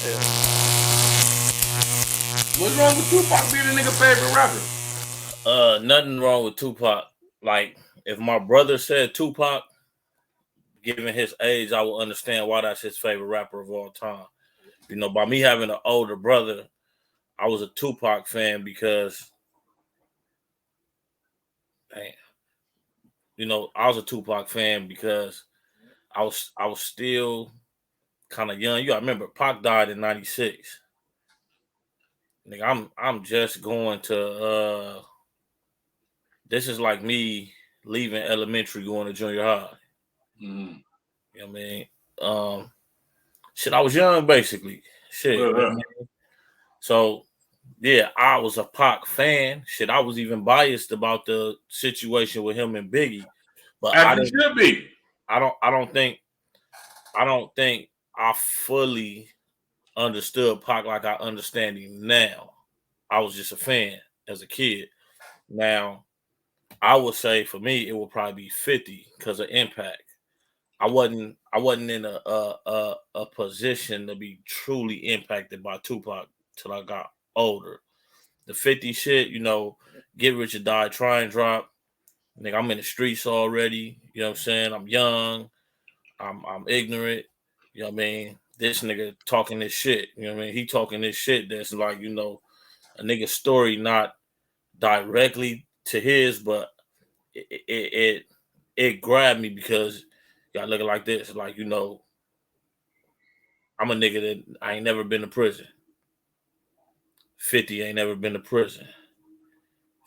Yeah. What's wrong with Tupac being a nigga favorite rapper? Nothing wrong with Tupac. Like, if my brother said Tupac, given his age, I will understand why that's his favorite rapper of all time. You know, by me having an older brother, I was a Tupac fan because, man, you know, I was a Tupac fan because I was still kind of young. You gotta remember, Pac died in '96. Nigga, I'm just going to this is like me leaving elementary going to junior high. Mm. You know what I mean? Um Shit, I was young basically. Shit. You know what I mean? So yeah, I was a Pac fan. Shit, I was even biased about the situation with him and Biggie. But As you should be. I don't think I fully understood Pac like I understand him now. I was just a fan as a kid. Now, I would say for me it would probably be 50 because of impact. I wasn't in a position to be truly impacted by Tupac till I got older. The 50 shit, you know, get rich or die, try and drop. Nigga, I'm in the streets already. You know what I'm saying? I'm young. I'm ignorant. You know what I mean? This nigga talking this shit. You know what I mean? He talking this shit that's like, you know, a nigga's story not directly to his, but it grabbed me because y'all looking like this, like, you know, I'm a nigga that I ain't never been to prison. 50 ain't never been to prison.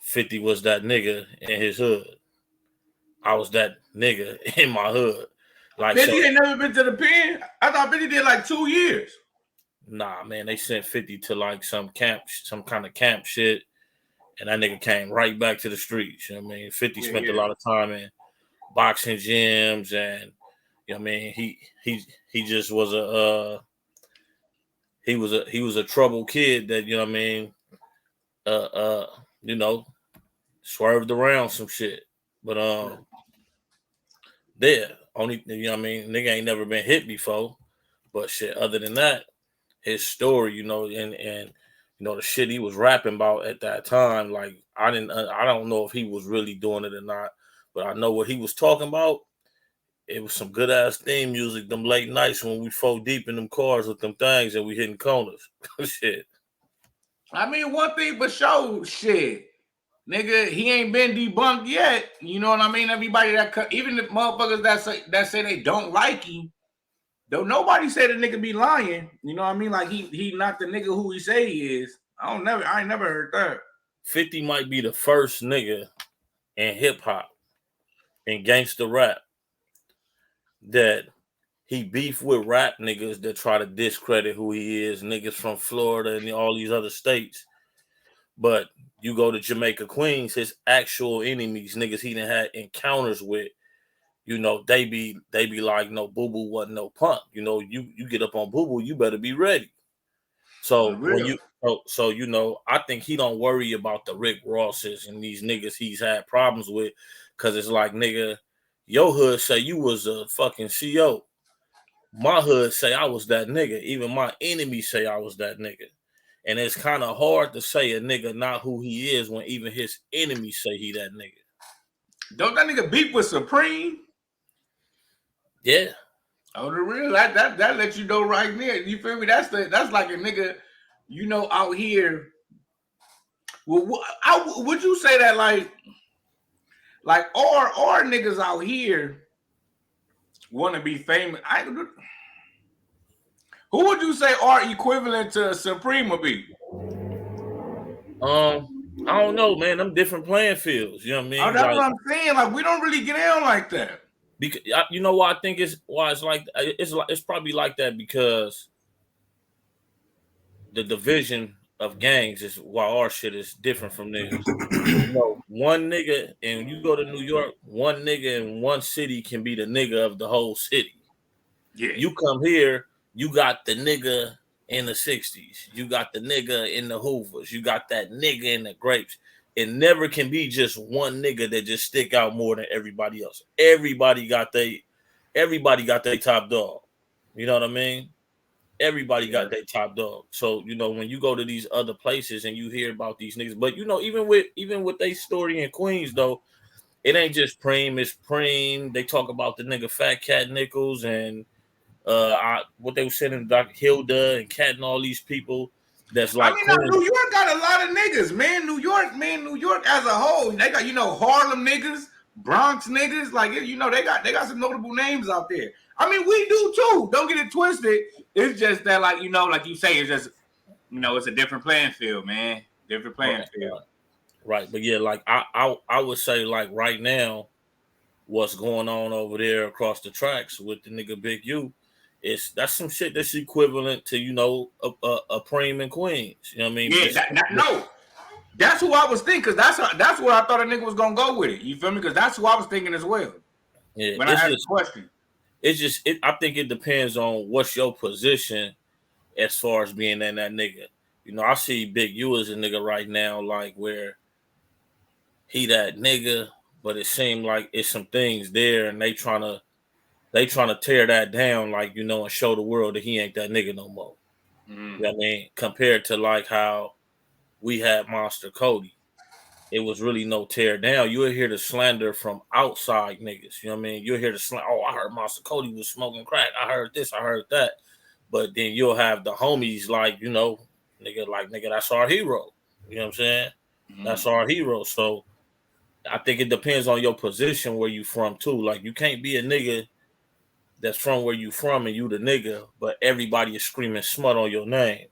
50 was that nigga in his hood. I was that nigga in my hood. Like 50 so, ain't never been to the pen. I thought 50 did like 2 years. nah, man, they sent 50 to like some kind of camp shit, and that nigga came right back to the streets. You know what I mean? 50 spent a lot of time in boxing gyms, and you know what I mean. He just was a troubled kid that, you know what I mean. Uh, uh, you know, swerved around some shit, but there only, you know what I mean. Nigga ain't never been hit before, but shit. Other than that, his story, you know, and you know the shit he was rapping about at that time. Like I don't know if he was really doing it or not, but I know what he was talking about. It was some good ass theme music. Them late nights when we fall deep in them cars with them things and we hitting corners. Shit. I mean, one thing for sure, shit. Nigga, he ain't been debunked yet. You know what I mean? Everybody even the motherfuckers that say they don't like him, don't nobody say the nigga be lying. You know what I mean? Like he not the nigga who he say he is. I ain't never heard that. 50 might be the first nigga in hip hop and gangster rap that he beef with rap niggas that try to discredit who he is, niggas from Florida and all these other states. But you go to Jamaica, Queens, his actual enemies, niggas he done had encounters with, you know, they be like, no, Boo Boo wasn't no punk. You know, you get up on Boo Boo, you better be ready. So when you so you know, I think he don't worry about the Rick Rosses and these niggas he's had problems with, cause it's like, nigga, your hood say you was a fucking CO. My hood say I was that nigga. Even my enemies say I was that nigga. And it's kind of hard to say a nigga not who he is when even his enemies say he that nigga. Don't that nigga beef with Supreme? Yeah. Oh, the real that lets you know right there. You feel me? That's like a nigga, you know, out here. Well, would you say that like or niggas out here want to be famous? Who would you say are equivalent to Supreme would be? I don't know, man. Them different playing fields. You know what I Oh, mean? that's Like, what I'm saying. Like we don't really get down like that. because you know why I think it's like it's probably like that because the division of gangs is why our shit is different from niggas. You know, one nigga, and you go to New York, one nigga in one city can be the nigga of the whole city. Yeah. You come here, you got the nigga in the 60s, you got the nigga in the Hoovers, you got that nigga in the Grapes. It never can be just one nigga that just stick out more than everybody else. Everybody got they top dog. You know what I mean? everybody got their top dog. So, you know, when you go to these other places and you hear about these niggas, but you know, even with their story in Queens though, it ain't just Preem, it's Preem. They talk about the nigga Fat Cat Nichols and what they were saying, Dr. Hilda and Cat and all these people that's I like mean, now Queens. New York got a lot of niggas, man. New York as a whole, they got, you know, Harlem niggas, Bronx niggas, like, you know, they got some notable names out there. I mean, we do too. Don't get it twisted. It's just that, like, you know, like you say, it's just, you know, it's a different playing field, man. Different playing field. Right. But yeah, like I would say, like, right now, what's going on over there across the tracks with the nigga Big U, that's some shit that's equivalent to, you know, a Preem in Queens. You know what I mean? Yeah, no. That's who I was thinking, because that's where I thought a nigga was gonna go with it. You feel me? Because that's who I was thinking as well. Yeah, When I asked the question. I think it depends on what's your position as far as being in that nigga. You know, I see Big U as a nigga right now, like where he that nigga, but it seemed like it's some things there and they trying to tear that down, like, you know, and show the world that he ain't that nigga no more. You know what I mean? Compared to like how we had Monster Cody. It was really no tear down. You would hear the slander from outside niggas. You know what I mean? You'll hear the slander. Oh, I heard Monster Cody was smoking crack. I heard this. I heard that. But then you'll have the homies like, you know, nigga, that's our hero. You know what I'm saying? That's our hero. So I think it depends on your position where you from too. Like, you can't be a nigga that's from where you from and you the nigga, but everybody is screaming smut on your name.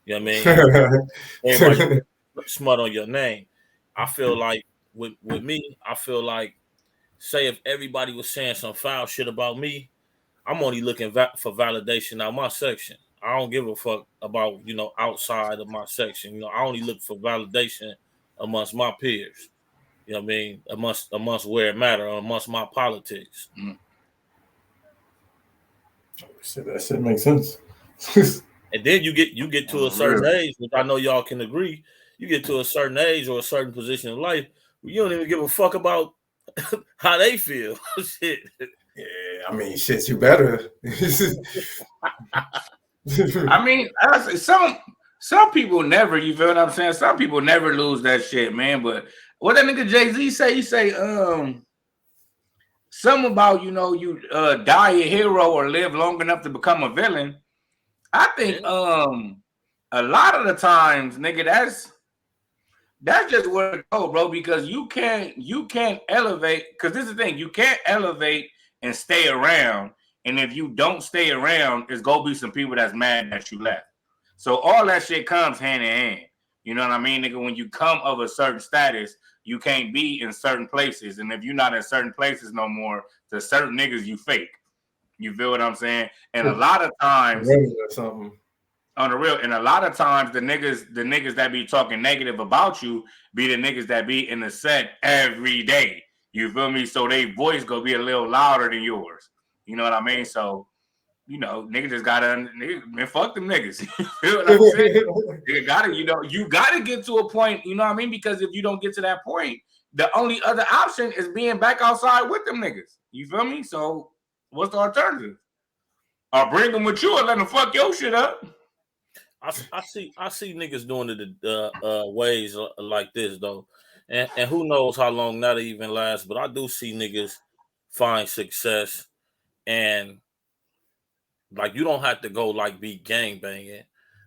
You know what I mean? Everybody smut on your name. I feel like with me, I feel like, say if everybody was saying some foul shit about me, I'm only looking for validation out my section. I don't give a fuck about, you know, outside of my section. You know, I only look for validation amongst my peers. You know what I mean? Amongst where it matter, amongst my politics. That shit makes sense. And then you get to a certain age, which I know y'all can agree. You get to a certain age or a certain position in life where you don't even give a fuck about how they feel. Shit. Yeah, I mean, shit, you better. I mean, some people never, you feel what I'm saying? Some people never lose that shit, man. But what that nigga Jay-Z say, he say, something about, you know, you die a hero or live long enough to become a villain. I think a lot of the times, nigga, that's just where it go, bro, because you can't elevate, because this is the thing, you can't elevate and stay around. And if you don't stay around, there's gonna be some people that's mad that you left. So all that shit comes hand in hand. You know what I mean, nigga? When you come of a certain status, you can't be in certain places. And if you're not in certain places no more, to certain niggas you fake. You feel what I'm saying? And a lot of times on the real, and a lot of times the niggas that be talking negative about you be the niggas that be in the set every day. You feel me? So they voice go be a little louder than yours. You know what I mean? So, you know, niggas just gotta, man, fuck them niggas. You feel what I'm saying? You gotta get to a point, you know what I mean? Because if you don't get to that point, the only other option is being back outside with them niggas. You feel me? So what's the alternative? Or bring them with you and let them fuck your shit up. I see niggas doing it ways like this though, and who knows how long that'll even last. But I do see niggas find success, and like, you don't have to go like be gang banging,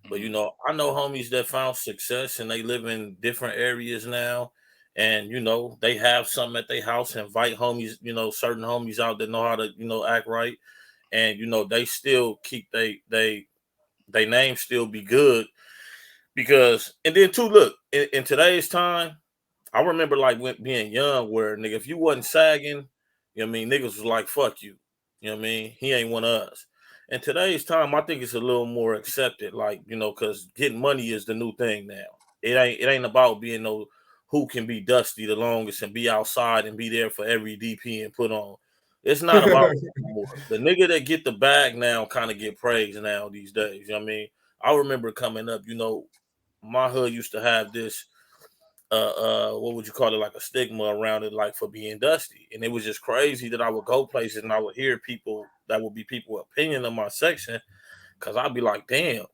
but you know, I know homies that found success and they live in different areas now, and you know, they have something at their house, invite homies, you know, certain homies out that know how to, you know, act right, and you know, they still keep they name still be good. Because, and then too, look, in today's time, I remember like when being young, where nigga, if you wasn't sagging, you know what I mean, niggas was like, fuck you. You know what I mean? He ain't one of us. In today's time, I think it's a little more accepted, like, you know, because getting money is the new thing now. It ain't about being no who can be dusty the longest and be outside and be there for every DP and put on. It's not about that anymore. The nigga that get the bag now kind of get praised now these days. You know what I mean? I remember coming up, you know, my hood used to have this what would you call it, like a stigma around it, like for being dusty. And it was just crazy that I would go places and I would hear people that would be people opinion of my section, Cause I'd be like, damn,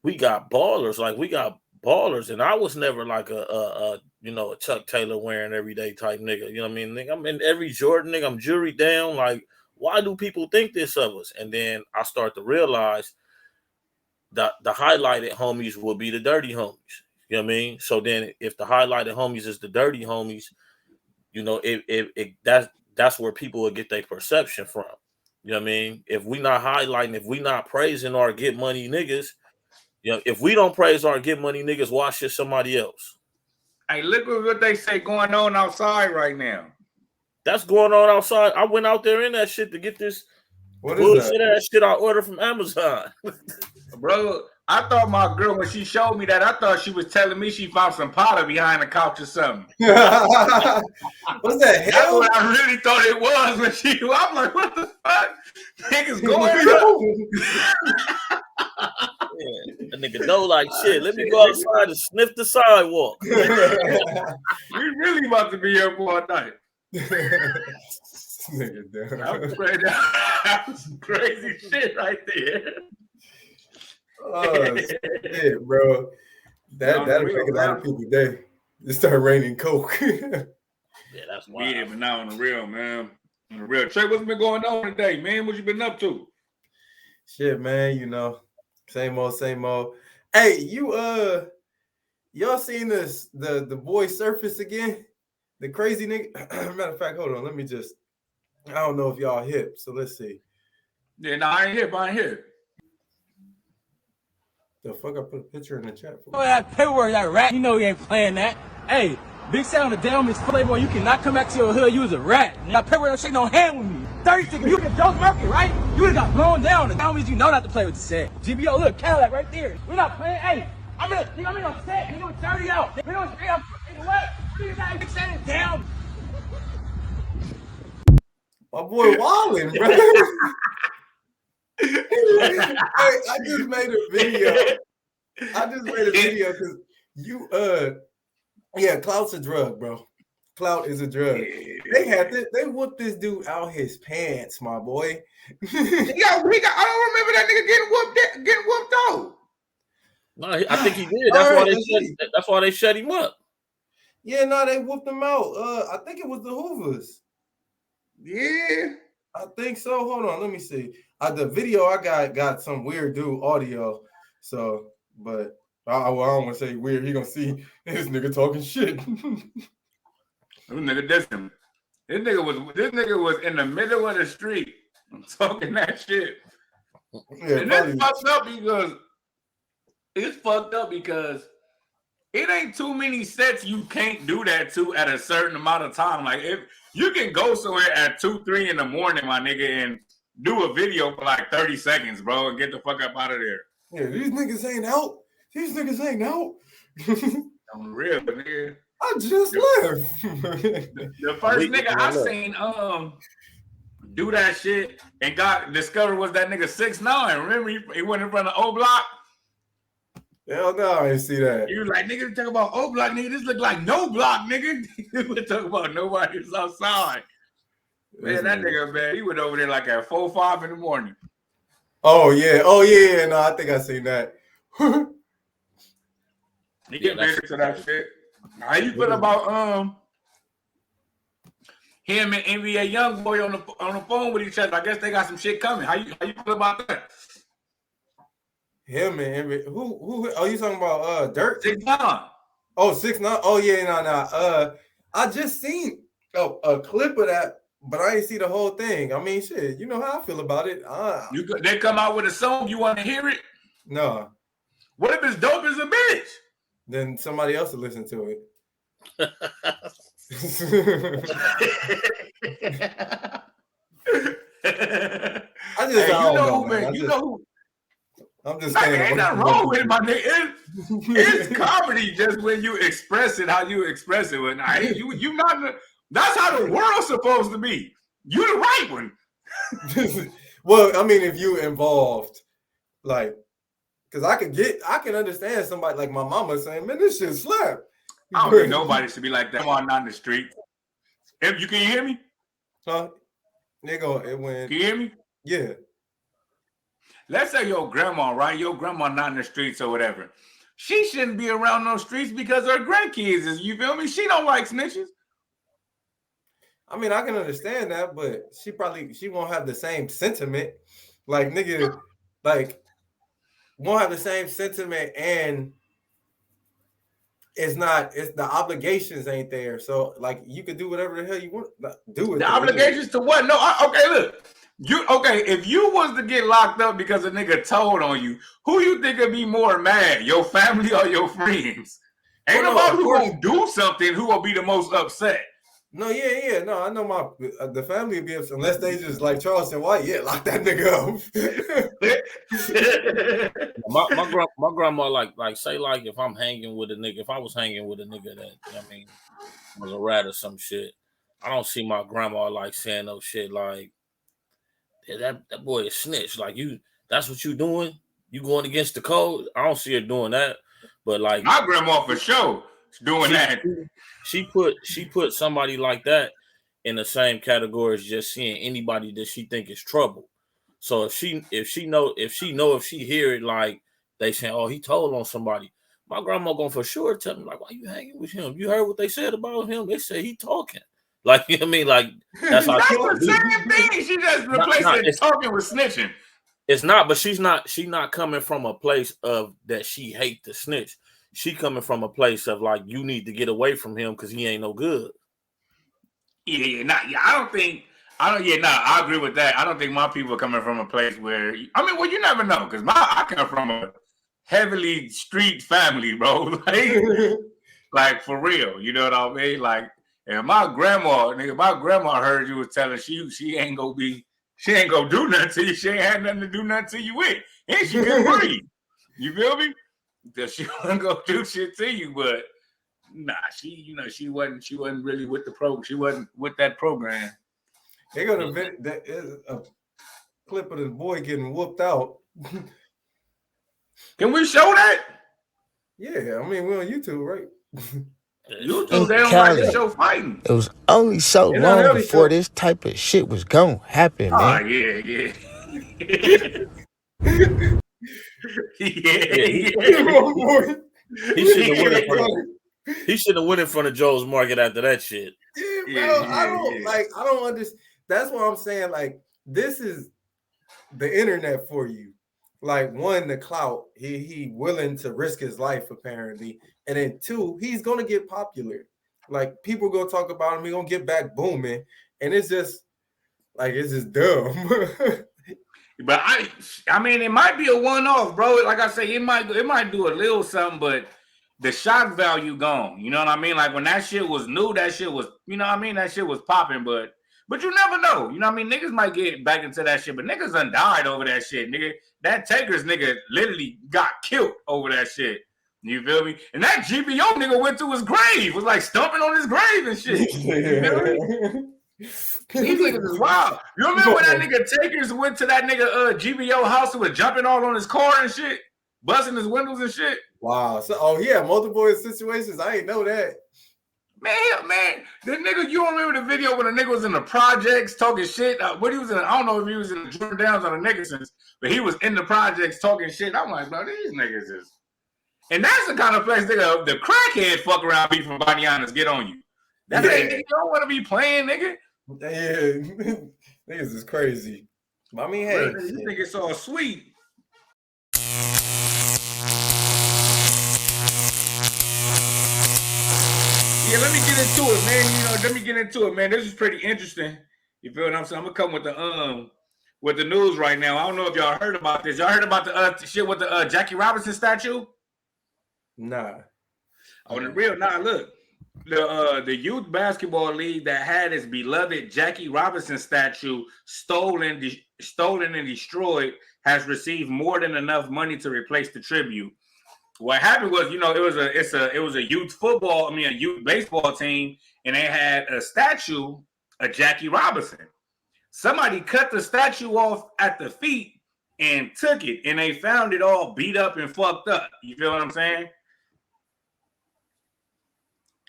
we got ballers. Like we got ballers. And I was never like a Chuck Taylor wearing everyday type nigga. You know what I mean? Nigga, I'm in every Jordan, nigga. I'm jury down. Like, why do people think this of us? And then I start to realize that the highlighted homies will be the dirty homies. You know what I mean? So then if the highlighted homies is the dirty homies, you know, that's where people will get their perception from. You know what I mean? If we not highlighting, if we not praising our get money niggas, you know, if we don't praise our get money niggas, why should somebody else? Hey, look at what they say going on outside right now. That's going on outside. I went out there in that shit to get this bullshit ass shit I ordered from Amazon. Bro, I thought my girl, when she showed me that, I thought she was telling me she found some powder behind the couch or something. What's that? That's Hell? what I really thought it was when I'm like, what the fuck? Niggas going on? Yeah, that nigga know like shit. Let me go outside and sniff the sidewalk. We really about to be here for a night. That was crazy shit right there. Oh shit, bro. That'll make a lot of people day. It started raining coke. Yeah, that's wild. Yeah, but now on the real, man. On the real. Trey, what's been going on today, man? What you been up to? Shit, man, you know. Same old. Hey, y'all seen this the boy Surface again? The crazy nigga. Matter of fact, hold on. Let me just. I don't know if y'all hip, so let's see. Yeah, no, I ain't hip. The fuck, I put a picture in the chat for. Oh, that paperwork, that rat. You know he ain't playing that. Hey, big sound of damn is playboy. You cannot come back to your hood. You was a rat. That paperwork don't shake no hand with me. 36, you can Joe Murphy, right? You would've got blown down. The homies, you know not to play with the set. GBO, look, Cadillac right there. We're not playing. Hey, I'm in a set. You know, 30 out. You know, straight up. What? You got to set it down. My boy Wallin, bro. I just made a video. Because you yeah, clout's a drug, bro. Clout is a drug. They whooped this dude out his pants, my boy. I don't remember that nigga getting whooped out. No, I think he did. That's why they shut him up. Yeah, no, they whooped him out. I think it was the Hoovers. Yeah, I think so. Hold on, let me see. The video I got some weird dude audio. So, but I don't want to say weird. He gonna see this nigga talking shit. This nigga dissed him. This nigga was in the middle of the street talking that shit. Yeah, and it's fucked up because it ain't too many sets you can't do that to at a certain amount of time. Like, if you can go somewhere at 2-3 in the morning, my nigga, and do a video for like 30 seconds, bro, and get the fuck up out of there. Yeah, these niggas ain't out. On the real, nigga. I just left. The first nigga I seen do that shit and got discovered was that nigga 6ix9ine. Remember he went in front of O Block? Hell no, I didn't see that. You was like, nigga, talk about O Block, nigga. This look like no block, nigga. We talking about nobody was outside. Man, that nigga, man, he went over there like at 4-5 in the morning. Oh yeah. No, I think I seen that. He get ready to that shit. How you feel about him and NBA Youngboy on the phone with each other? I guess they got some shit coming. How you feel about that? Him and NBA. Who? Oh, you talking about Dirt? 6ix9ine. Oh, 6ix9ine. Oh yeah, no. I just seen a clip of that, but I ain't see the whole thing. I mean, shit. You know how I feel about it. They come out with a song. You want to hear it? No. What if it's dope as a bitch? Then somebody else will listen to it. I don't know, man. I'm just saying. Ain't nothing wrong with it, my nigga. It's comedy just when you express it how you express it. But nah, you not. That's how the world's supposed to be. You the right one. Well, I mean, if you involved, like, because I can understand somebody like my mama saying, "Man, this shit slap." I don't think nobody should be like that. Come on down the street. If you can hear me, huh? It went. Can you hear me? Yeah. let's say your grandma, right? Your grandma not in the streets or whatever. She shouldn't be around those streets because her grandkids is, you feel me? She don't like snitches. I mean, I can understand that, but she won't have the same sentiment. Like, nigga, like, won't have the same sentiment, and it's the obligations ain't there. So, like, you could do whatever the hell you want to do with the obligations to what? No, okay, look. If you was to get locked up because a nigga told on you, who you think would be more mad? Your family or your friends? Ain't nobody who gonna do something who will be the most upset. No, yeah. No, I know the family would be upset unless they just like Charleston White. Yeah, lock that nigga up. my grandma like say like if I'm hanging with a nigga, if I was hanging with a nigga that was a rat or some shit, I don't see my grandma like saying no shit like, yeah, that boy is snitch. Like that's what you doing? You going against the code? I don't see her doing that. But like my grandma for sure doing that. She put somebody like that in the same category as just seeing anybody that she think is trouble. So if she hear it like they saying, oh, he told on somebody, my grandma gonna for sure tell me like, why you hanging with him? You heard what they said about him? They say he talking. Like, you know what I mean? Like that's how the same thing. She just replaced talking with snitching. It's not, but she's not coming from a place of that she hate the snitch. She coming from a place of like, you need to get away from him because he ain't no good. I agree with that. I don't think my people are coming from a place where, you never know, because I come from a heavily street family, bro. Like for real, you know what I mean? Like, and my grandma heard you was telling she ain't gonna do nothing to you. She ain't had nothing to do nothing to you with, and she couldn't breathe. You feel me? That she wasn't gonna do shit to you, but nah, she wasn't really with the program. She wasn't with that program. They're gonna admit that is a clip of the boy getting whooped out. Can we show that? Yeah, I mean we're on YouTube, right? YouTube, they don't like to show fighting. It was only so long before this type of shit was gonna happen, man. Oh yeah. He should have went in front of Joe's Market after that shit. Yeah, bro. I don't understand. That's what I'm saying. Like, this is the internet for you. Like, one, the clout. He willing to risk his life apparently, and then two, he's gonna get popular. Like, people gonna talk about him. He gonna get back booming, and it's just dumb. But I mean, it might be a one-off, bro. Like I say, it might do a little something, but the shock value gone. You know what I mean? Like when that shit was new, that shit was, you know what I mean? That shit was popping, but you never know. You know what I mean? Niggas might get back into that shit, but niggas done died over that shit, nigga. That Takers nigga literally got killed over that shit. You feel me? And that GBO nigga went to his grave, was like stomping on his grave and shit. You feel me? These niggas is wild. You remember when that nigga Takers went to that nigga GBO house and was jumping all on his car and shit, busting his windows and shit? Wow. So, multiple situations. I ain't know that. Man, the nigga, you don't remember the video when the nigga was in the projects talking shit? When he was in, I don't know if he was in the Jordan Downs or the Niggersons, but he was in the projects talking shit. I'm like, bro, these niggas is. And that's the kind of place, nigga, the crackhead fuck around beef from Banianas get on you. That's nigga, you don't want to be playing, nigga. Yeah, niggas is crazy. I mean, hey, you think it's all sweet. Yeah, let me get into it, man. This is pretty interesting. You feel what I'm saying? I'm gonna come with the news right now. I don't know if y'all heard about this. Y'all heard about the shit with the Jackie Robinson statue? Nah. On the real, look. The youth basketball league that had its beloved Jackie Robinson statue stolen and destroyed has received more than enough money to replace the tribute. What happened was, it was a youth baseball team, and they had a statue of Jackie Robinson. Somebody cut the statue off at the feet and took it, and they found it all beat up and fucked up. You feel what I'm saying?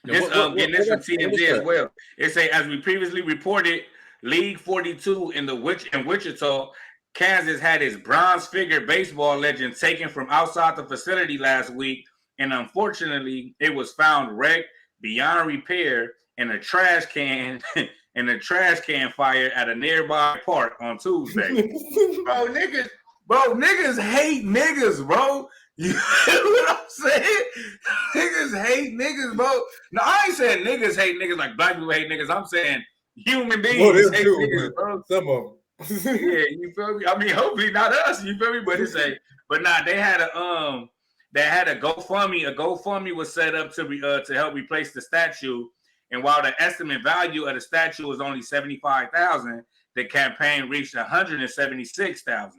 Getting this from TMZ as well. It say, as we previously reported, League 42 in Wichita Kansas had its bronze figure baseball legend taken from outside the facility last week, and unfortunately, it was found wrecked beyond repair in a trash can fire at a nearby park on Tuesday. Niggas hate niggas, bro. You know what I'm saying? Niggas hate niggas, bro. No, I ain't saying niggas hate niggas like black people hate niggas. I'm saying human beings hate niggas, bro. Some of them. Yeah, you feel me? I mean, hopefully not us, you feel me? But they had a GoFundMe. A GoFundMe was set up to help replace the statue. And while the estimate value of the statue was only $75,000, the campaign reached $176,000.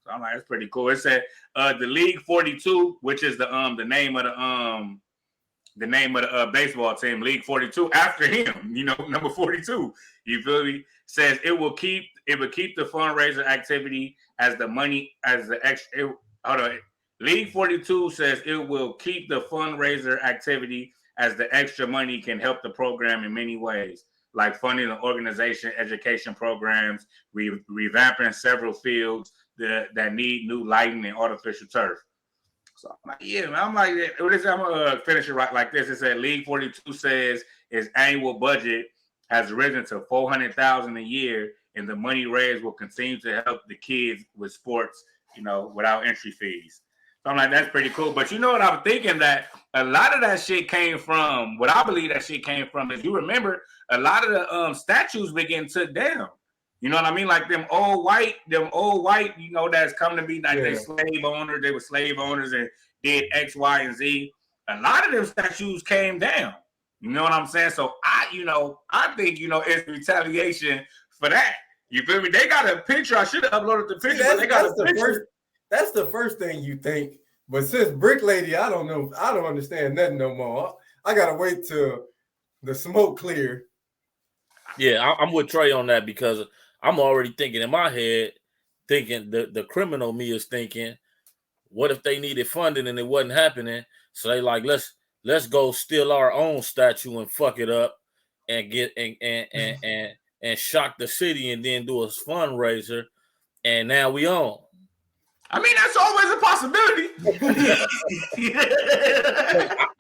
So I'm like, that's pretty cool. It said the League 42, which is the name of the baseball team, League 42, after him, number 42. You feel me? Says it will keep the fundraiser activity as the money as the extra. League 42 says it will keep the fundraiser activity as the extra money can help the program in many ways, like funding the organization, education programs, revamping several fields that need new lighting and artificial turf. So I'm like, yeah, man. I'm gonna finish it right like this. It said League 42 says its annual budget has risen to $400,000 a year, and the money raised will continue to help the kids with sports, without entry fees. So I'm like, that's pretty cool. But you know what I'm thinking? That a lot of that shit came from, what I believe that shit came from is, you remember, a lot of the statues were getting took down. You know what I mean? Like them old white, that's come to be like they slave owners. They were slave owners and did X, Y, and Z. A lot of them statues came down. You know what I'm saying? So I think, it's retaliation for that. You feel me? They got a picture. I should have uploaded the picture. But they got a picture. That's the first thing you think. But since Brick Lady, I don't know. I don't understand nothing no more. I gotta wait till the smoke clear. Yeah, I'm with Trey on that because I'm already thinking in my head, the criminal me is thinking, what if they needed funding and it wasn't happening? So they like, let's go steal our own statue and fuck it up and get and shock the city and then do a fundraiser, and now we own. I mean, that's always a possibility.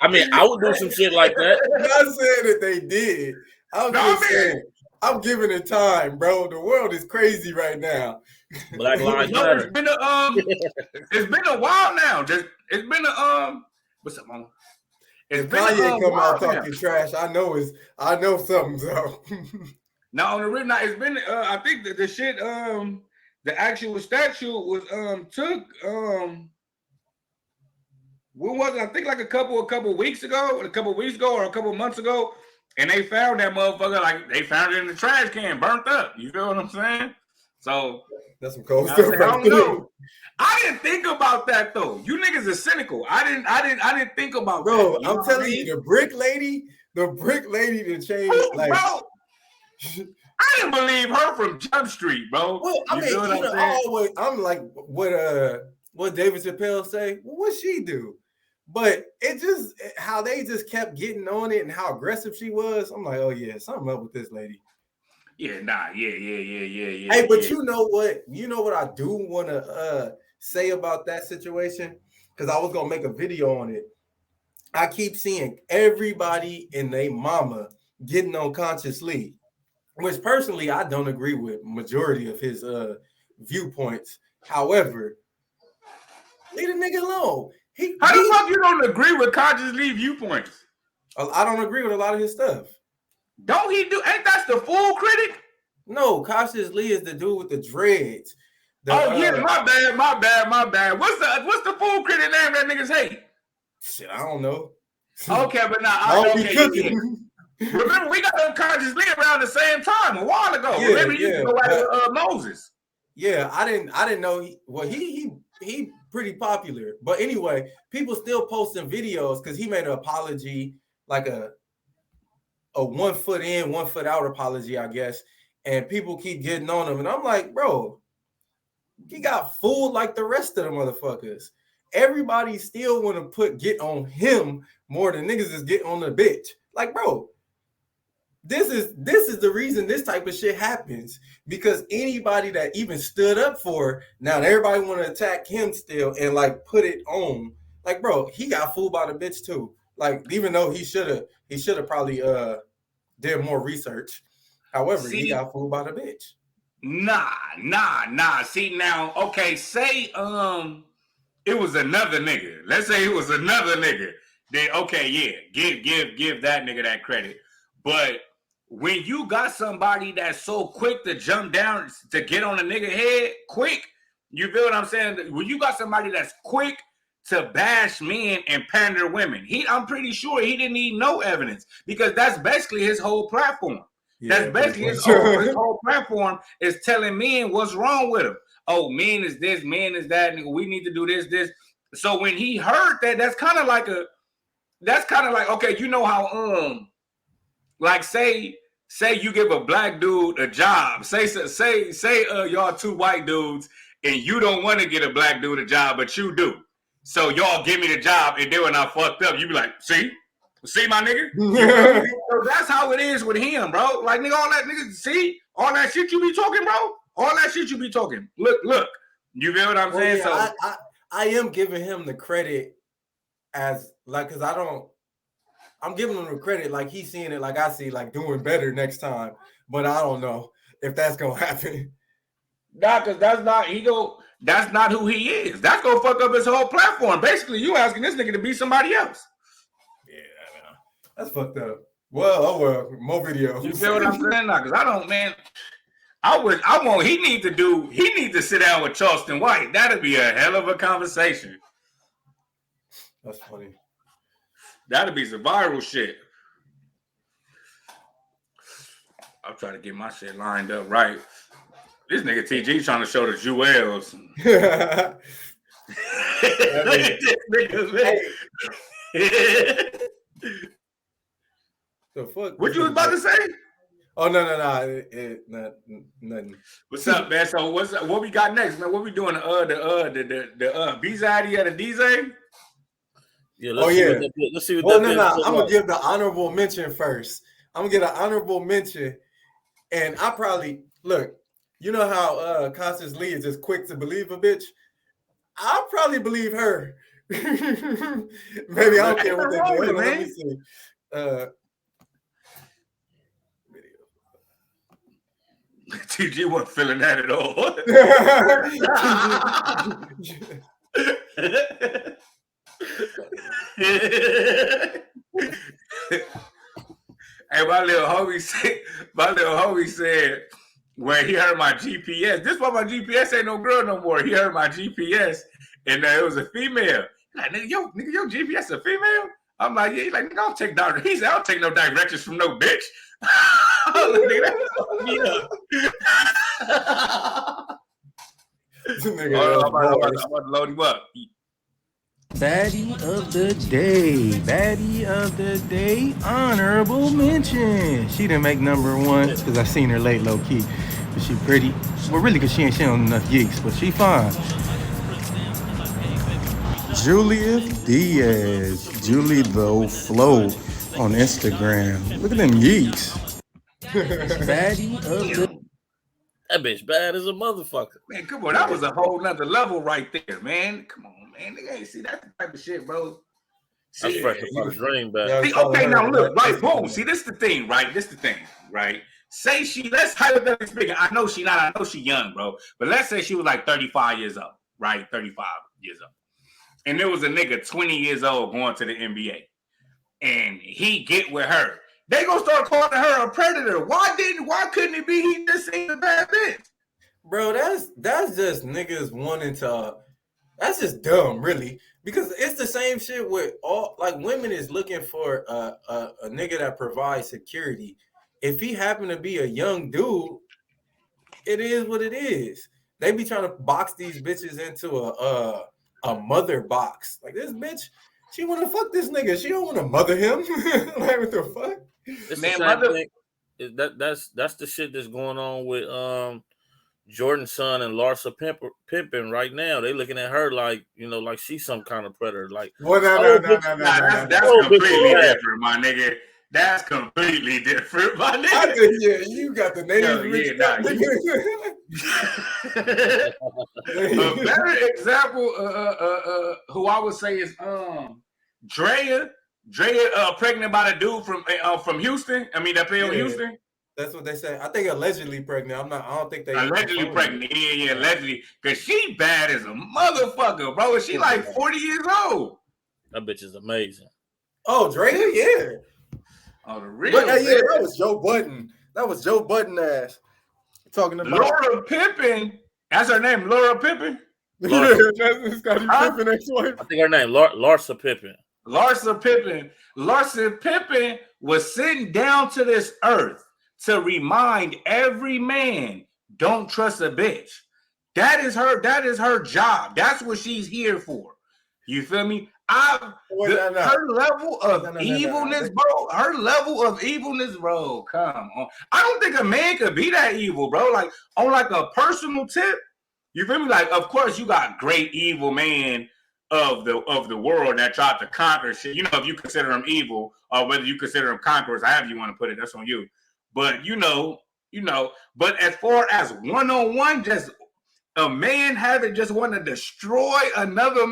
I mean, I would do some shit like that. I'm not saying that they did. Saying, I'm giving it time, bro. The world is crazy right now. Black Lives Matter. It's been a while now. It's been what's up, mama? If Kanye come out talking trash, I know something's up. Now on the real, it's been. I think that the shit. The actual statue was took when was it? I think like a couple weeks ago or a couple months ago, and they found that motherfucker, like they found it in the trash can, burnt up. You feel what I'm saying? So that's some cold stuff. I don't know. I didn't think about that though. You niggas are cynical. I didn't think about bro, that. Bro, I'm telling you, the brick lady to change like bro. I didn't believe her from Jump Street, bro. Well, I mean, I'm like, what David Chappelle say? Well, what she do? But it just how they just kept getting on it and how aggressive she was. I'm like, oh yeah, something up with this lady. Yeah, nah, yeah. Hey, but you know what? You know what I do want to say about that situation? Because I was gonna make a video on it. I keep seeing everybody and their mama getting on Conscious Lee. Which personally, I don't agree with majority of his viewpoints. However, leave the nigga alone. How the fuck you don't agree with Conscious Lee viewpoints? I don't agree with a lot of his stuff. Don't he do? Ain't that the full critic? No, Cautious Lee is the dude with the dreads. Yeah, my bad. What's the full critic name that niggas hate? Shit, I don't know. Okay, but now remember, we got Unconscious Lee around the same time a while ago. Yeah, remember, he used to go at Moses. Yeah, I didn't know. He pretty popular, but anyway, people still posting videos because he made an apology, like a 1 foot in, 1 foot out apology, I guess. And people keep getting on him, and I'm like, bro, he got fooled like the rest of the motherfuckers. Everybody still want to get on him more than niggas is getting on the bitch. Like, bro. this is the reason this type of shit happens, because anybody that even stood up for it, now everybody want to attack him still and like put it on. Like, bro, he got fooled by the bitch too. Like, even though he should have probably did more research. However, he got fooled by the bitch. Nah. See now, okay, say it was another nigga. Let's say it was another nigga. Then okay, yeah, give that nigga that credit. But when you got somebody that's so quick to jump down to get on a nigga head quick, you feel what I'm saying? When you got somebody that's quick to bash men and pander women, I'm pretty sure he didn't need no evidence, because that's basically his whole platform. Yeah, that's basically his whole platform is telling men what's wrong with them. Oh, men is this, men is that, nigga. We need to do this. So when he heard that, that's kind of like okay, you know how like say you give a black dude a job. Say y'all two white dudes and you don't want to get a black dude a job, but you do. So y'all give me the job, and then when I fucked up, you be like, see my nigga? So that's how it is with him, bro. Like, nigga, all that nigga, see? All that shit you be talking, bro? All that shit you be talking. Look. You feel what I'm saying? Yeah, so I am giving him the credit as, like, because I'm giving him the credit like he's seeing it like I see, like doing better next time. But I don't know if that's going to happen. Nah, because that's not who he is. That's going to fuck up his whole platform. Basically, you asking this nigga to be somebody else. That's fucked up. Well, more videos. You feel what I'm saying? Now, because I don't, man. He need to sit down with Charleston White. That'd be a hell of a conversation. That's funny. That'd be some viral shit. I'm trying to get my shit lined up right. This nigga TG trying to show the jewels. This nigga, man. The fuck? What you was about to say? Oh no, nothing. What's up, man? So what we got next, man? What we doing? The B-Zaddy or the DJ? Yeah, let's see what that no. I'm gonna give the honorable mention first. I'm gonna get an honorable mention, and I probably look. You know how Constance Lee is just quick to believe a bitch. I'll probably believe her. Maybe I don't care what they do. Let me see. TG wasn't feeling that at all. Hey, my little homie said when he heard my GPS, this is why my GPS ain't no girl no more. He heard my GPS and it was a female. Like, nigga, your GPS a female? I'm like, yeah. He's like, nigga, I'll take no directions from no bitch. Nigga, I'm about to load him up. Baddie of the day, honorable mention. She didn't make number one because I seen her late low key, but she pretty. Well, really, because she ain't showing enough yeeks, but she fine. Julia Diaz, Julie the Flow on Instagram. Look at them yeeks. Baddie of the. That bitch bad as a motherfucker. Man, come on, that was a whole nother level right there, man. Come on, man. Nigga ain't see that type of shit, bro. That's fresh about a dream back. See, okay, now look, right, boom. See, this the thing, right? Say let's hypothetically speaking, I know she young, bro. But let's say she was like 35 years old, right? 35 years old. And there was a nigga 20 years old going to the NBA. And he get with her. They gonna start calling her a predator. Why couldn't it be he just seen a bad bitch? Bro, that's just niggas wanting to. That's just dumb, really. Because it's the same shit with all, like, women is looking for a nigga that provides security. If he happen to be a young dude, it is what it is. They be trying to box these bitches into a mother box. Like, this bitch, she want to fuck this nigga. She don't want to mother him. Like, what the fuck? Man, that's the shit that's going on with Jordan's son and Larsa Pimpin right now. They looking at her like, like she's some kind of predator. Like, well, no, that's completely different, my nigga. That's completely different, my nigga. I think, yeah, you got the names. A better example, who I would say is Drea. Drea pregnant by the dude from Houston. I mean, that play on Houston. That's what they say. I think allegedly pregnant. I don't think they allegedly pregnant. Yeah, allegedly. Cause she bad as a motherfucker, bro. She like 40 years old. That bitch is amazing. Oh, Drea, yeah. Oh, the real. But, that was Joe Budden. That was Joe Budden ass talking about Laura Pippen. That's her name, Laura Pippen. Yeah, that's Scottie Pippen ex-wife. I think her name Larsa Pippen. Larsa Pippen. Larsa Pippen was sitting down to this earth to remind every man, don't trust a bitch. That is her job. That's what she's here for. You feel me? Her level of evilness, bro. Her level of evilness, bro. Come on. I don't think a man could be that evil, bro. Like on like a personal tip. You feel me? Like, of course, you got great evil man of the world that tried to conquer shit. You know, if you consider them evil or whether you consider them conquerors, however you want to put it, that's on you. But you know. But as far as one-on-one, just a man having just want to destroy another,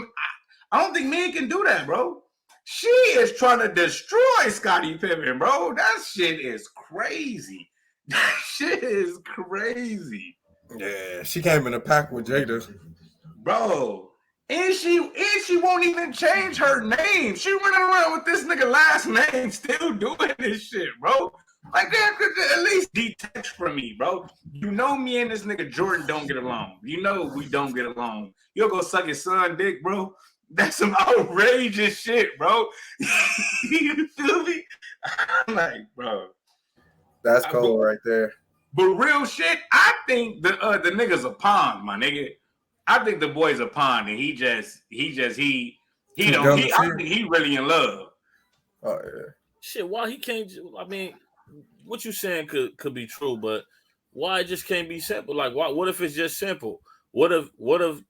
I don't think men can do that, bro. She is trying to destroy Scottie Pippen, bro. That shit is crazy. That shit is crazy. Yeah, she came in a pack with Jada, bro. And she won't even change her name. She running around with this nigga last name, still doing this shit, bro. Like, damn, could at least detach from me, bro. You know me and this nigga Jordan don't get along. You know we don't get along. You'll go suck his son dick, bro. That's some outrageous shit, bro. You feel me? I'm like, bro. That's cold right there. But real shit, I think the nigga's a pawn, my nigga. I think the boy's a pawn, and I think he really in love. Oh yeah. Shit, why he can't? I mean, what you saying could be true, but why it just can't be simple? Like, why? What if it's just simple? What if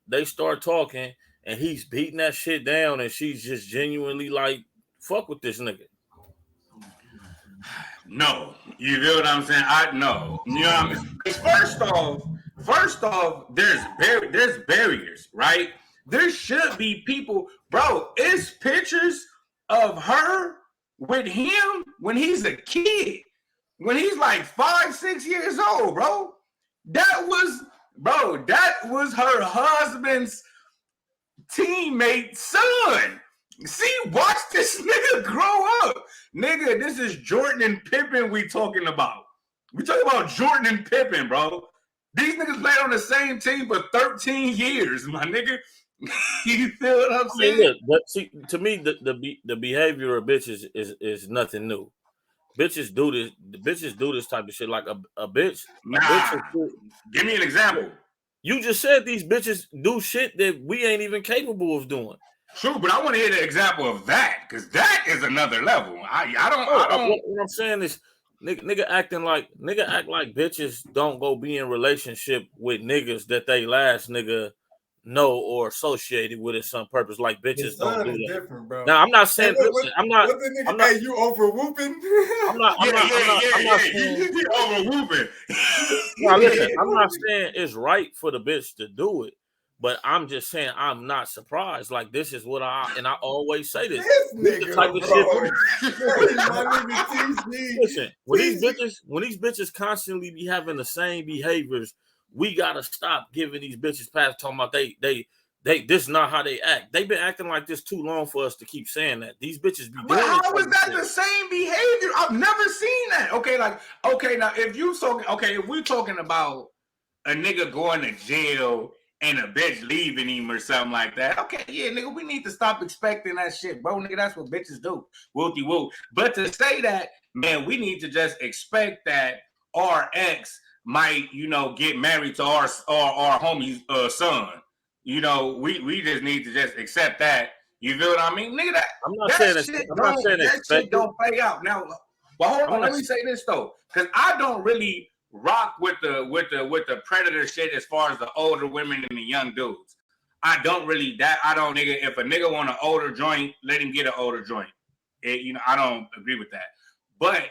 they start talking and he's beating that shit down, and she's just genuinely like, fuck with this nigga? No, you feel what I'm saying? I know. You know what I mean? Because first off, there's barriers, right? There should be people, bro. It's pictures of her with him when he's a kid, when he's like 5-6 years old, bro. That was her husband's teammate son. See, watch this nigga grow up. Nigga, this is Jordan and Pippen we talking about. We talking about Jordan and Pippen, bro. These niggas played on the same team for 13 years, my nigga. You feel what I'm saying? Look, but see, to me, the behavior of bitches is nothing new. Bitches do this. The bitches do this type of shit. Like a bitch. Give me an example. You just said these bitches do shit that we ain't even capable of doing. True, but I want to hear the example of that because that is another level. I don't. What I'm saying is, nigga act like bitches don't go be in relationship with niggas that they last nigga know or associated with it some purpose. Like bitches don't do that. Different, bro. Now I'm not saying I'm not. Hey, you over whooping? I'm not saying you over whooping. Now listen, I'm not saying it's right for the bitch to do it. But I'm just saying I'm not surprised. Like this is what I always say this. This nigga, type of shit. Listen, when these bitches constantly be having the same behaviors, we gotta stop giving these bitches pass talking about they this is not how they act. They've been acting like this too long for us to keep saying that. These bitches be doing how is that the same behavior? I've never seen that. Okay, now if we're talking about a nigga going to jail and a bitch leaving him or something like that. Okay, yeah, nigga, we need to stop expecting that shit, bro. Nigga, that's what bitches do. Wooty woo. But to say that, man, we need to just expect that our ex might, get married to our homie's son. We just need to just accept that. You feel what I mean? Nigga, that shit don't play out. Now, but hold on, let me say this though. Because I don't really rock with the predator shit as far as the older women and the young dudes. I don't, if a nigga want an older joint, let him get an older joint. I don't agree with that. But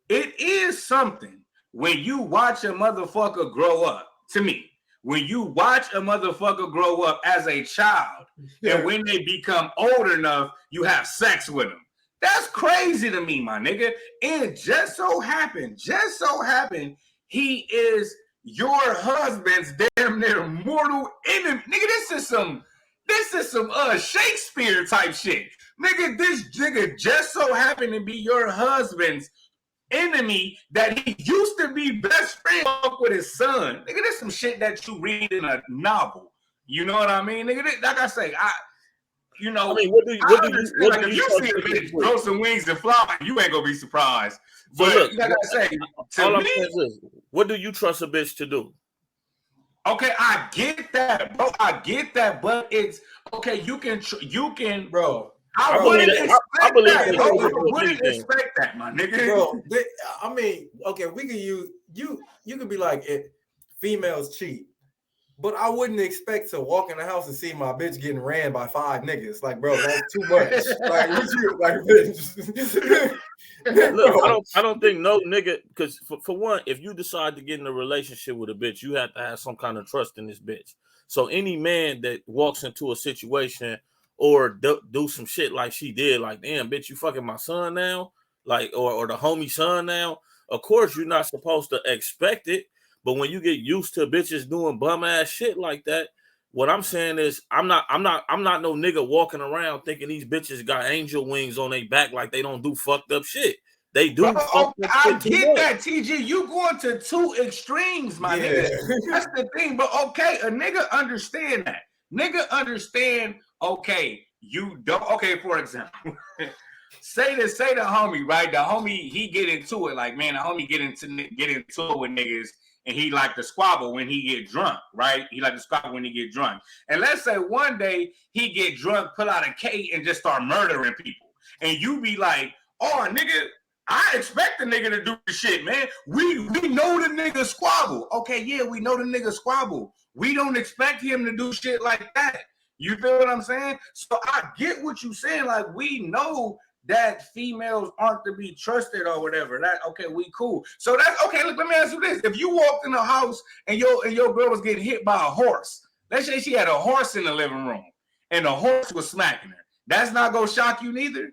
it is something when you watch a motherfucker grow up, to me, when you watch a motherfucker grow up as a child, and when they become old enough, you have sex with them. That's crazy to me, my nigga. And just so happened, he is your husband's damn near mortal enemy. Nigga, this is some Shakespeare type shit. Nigga, this nigga just so happened to be your husband's enemy that he used to be best friend with his son. Nigga, this some shit that you read in a novel. You know what I mean? Nigga, like I say, what do you if you see a bitch grow some wings and fly, you ain't gonna be surprised. But so look, like I say, all I'm saying is, what do you trust a bitch to do? Okay, I get that, bro. I get that, but it's okay. You can, bro. I wouldn't expect that, my nigga. Bro, I mean, okay, we can use you could be like, females cheat, but I wouldn't expect to walk in the house and see my bitch getting ran by 5 niggas. Like, bro, that's too much. Like, look, I don't think no nigga, because for one, if you decide to get in a relationship with a bitch, you have to have some kind of trust in this bitch. So any man that walks into a situation or do some shit like she did, like, damn, bitch, you fucking my son now? Like, or the homie son now? Of course, you're not supposed to expect it. But when you get used to bitches doing bum ass shit like that, what I'm saying is I'm not no nigga walking around thinking these bitches got angel wings on their back like they don't do fucked up shit. They do. I get that, TG. You going to 2 extremes, my nigga. That's the thing. But okay, a nigga understand that. Nigga understand. Okay, you don't. Okay, for example, say the homie, right? The homie, he get into it, like, man, the homie get into it with niggas, and he like to squabble when he get drunk, right? He like to squabble when he get drunk. And let's say one day he get drunk, pull out a K, and just start murdering people, and you be like, oh, nigga, I expect the nigga to do the shit, man. We know the nigga squabble. Okay, yeah, we know the nigga squabble. We don't expect him to do shit like that. You feel what I'm saying? So I get what you're saying. Like, we know that females aren't to be trusted or whatever. That okay, we cool. So that's okay. Look, let me ask you this: if you walked in a house and your girl was getting hit by a horse, let's say she had a horse in the living room and the horse was smacking her, that's not gonna shock you neither.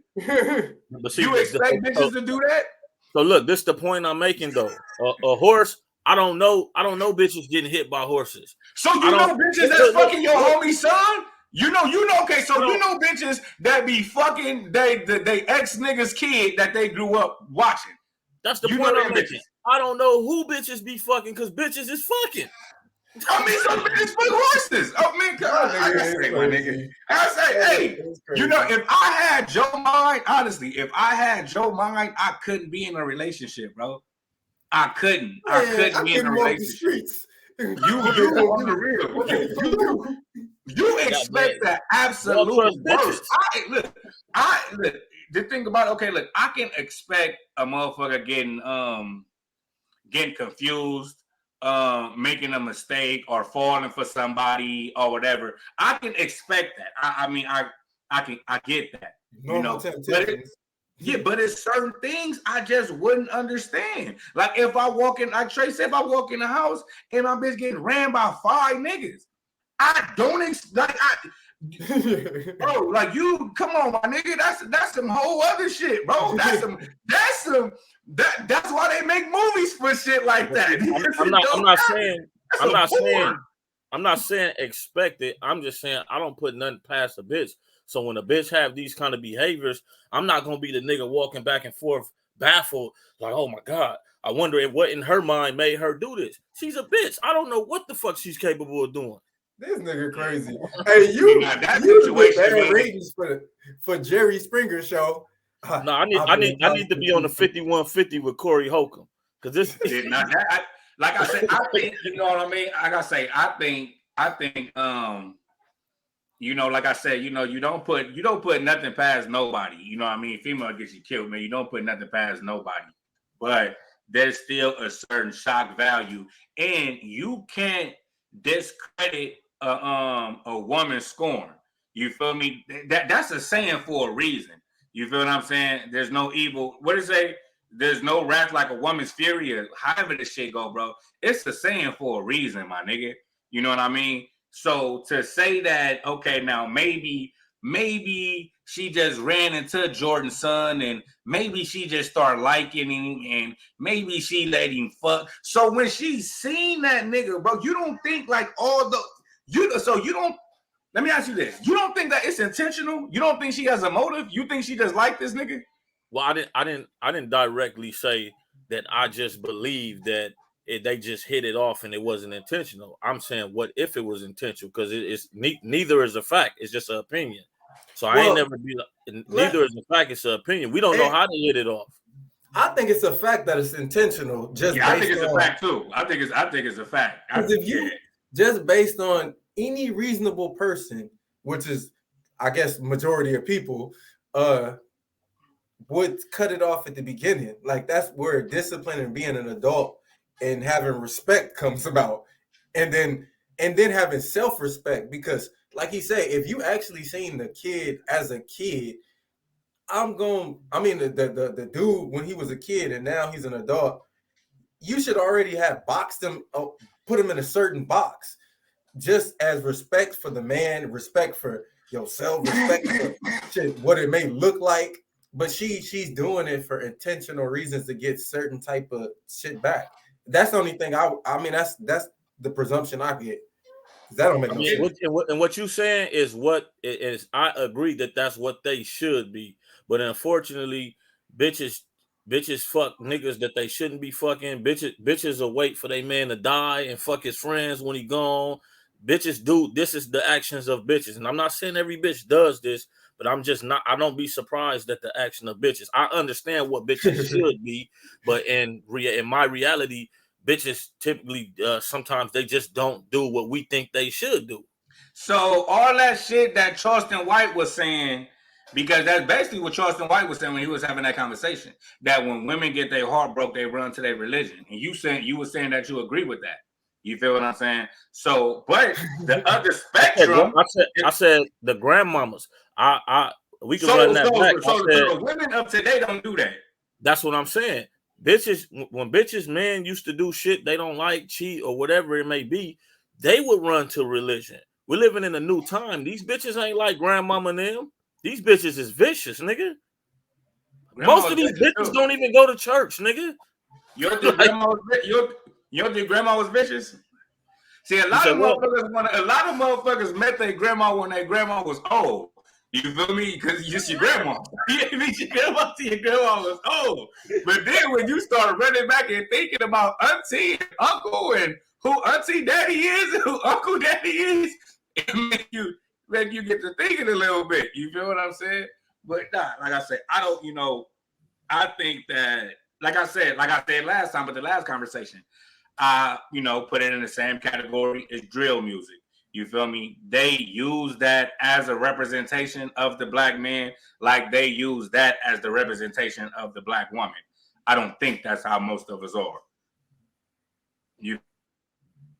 But see, you expect bitches to do that? So look, this is the point I'm making though. A horse. I don't know bitches getting hit by horses. So you know bitches that's fucking your homie son? You know, okay, so you know bitches that be fucking they ex niggas kid that they grew up watching. That's the point I'm making. I don't know who bitches be fucking because bitches is fucking. I mean, some bitches fuck horses. Oh man, God, I say, hey, you know, if I had Joe mind, honestly, I couldn't be in a relationship, bro. I couldn't be in a relationship. You on the real. You expect the absolute worst. Look, the thing about it, okay, look, I can expect a motherfucker getting confused, making a mistake or falling for somebody or whatever. I can expect that. I get that. Normal temptations. But it's certain things I just wouldn't understand. Like if I walk in, like Trey said, if I walk in the house and my bitch getting ran by 5 niggas, I don't bro, like you, come on, my nigga, that's some whole other shit, bro. That's why they make movies for shit like that. I'm not saying expect it. I'm just saying I don't put nothing past a bitch. So when a bitch have these kind of behaviors, I'm not gonna be the nigga walking back and forth baffled, like, oh my God, I wonder if what in her mind made her do this. She's a bitch. I don't know what the fuck she's capable of doing. This nigga crazy. Hey, you get bad ratings for Jerry Springer show. No, I need to be on the 5150 with Corey Holcomb because this. Like I said, I think you know what I mean. Like I say, I think. You know, like I said, you know, you don't put nothing past nobody. You know what I mean? Female gets you killed, man. You don't put nothing past nobody. But there's still a certain shock value, and you can't discredit a woman's scorn. You feel me? That's a saying for a reason. You feel what I'm saying? There's no evil. What does it say? there's no wrath like a woman's fury, or however this shit go, bro. It's a saying for a reason, my nigga. You know what I mean? So to say that, okay, now maybe she just ran into Jordan's son, and maybe she just started liking him, and maybe she let him fuck. So when she seen that nigga, bro, you don't think like all the you don't. Let me ask you this: you don't think that it's intentional? You don't think she has a motive? You think she just like this nigga? Well, I didn't directly say that. I just believe that they just hit it off and it wasn't intentional. I'm saying, what if it was intentional? Because it's neither is a fact. It's just an opinion. So I ain't never be like, neither is a fact. It's an opinion. We don't know how they hit it off. I think it's a fact that it's intentional. I think it's a fact too. I think it's a fact. Because if you just based on any reasonable person, which is, I guess, majority of people, would cut it off at the beginning. Like, that's where discipline and being an adult and having respect comes about, and then having self-respect. Because, like he said, if you actually seen the kid as a kid, the dude when he was a kid and now he's an adult, you should already have boxed him, put him in a certain box, just as respect for the man, respect for yourself, respect for what it may look like. But she's doing it for intentional reasons to get certain type of shit back. That's the only thing that's the presumption I get. That don't make no sense. And what you saying is what is, I agree that that's what they should be. But unfortunately, bitches fuck niggas that they shouldn't be fucking. Bitches will wait for their man to die and fuck his friends when he gone. Bitches do, this is the actions of bitches. And I'm not saying every bitch does this, but I don't be surprised at the action of bitches. I understand what bitches should be, but in my reality, bitches typically, sometimes they just don't do what we think they should do. So all that shit that Charleston White was saying, because that's basically what Charleston White was saying when he was having that conversation, that when women get their heart broke, they run to their religion. And you were saying that you agree with that. You feel what I'm saying? So, but the other spectrum, I said the grandmamas. We can run that back. So the women of today don't do that. That's what I'm saying. Bitches, when bitches, men used to do shit they don't like, cheat, or whatever it may be, they would run to religion. We're living in a new time. These bitches ain't like grandmama and them. These bitches is vicious, nigga. Most of these bitches don't even go to church, nigga. You don't think grandma was vicious? See, a lot of motherfuckers met their grandma when their grandma was old. You feel me? Because you see grandma. Your grandma was old. But then when you start running back and thinking about auntie and uncle and who auntie daddy is and who uncle daddy is, it make you get to thinking a little bit. You feel what I'm saying? But nah, like I said, I think that, like I said last time, but the last conversation, put it in the same category as drill music. You feel me? They use that as a representation of the black man, like they use that as the representation of the black woman. I don't think that's how most of us are.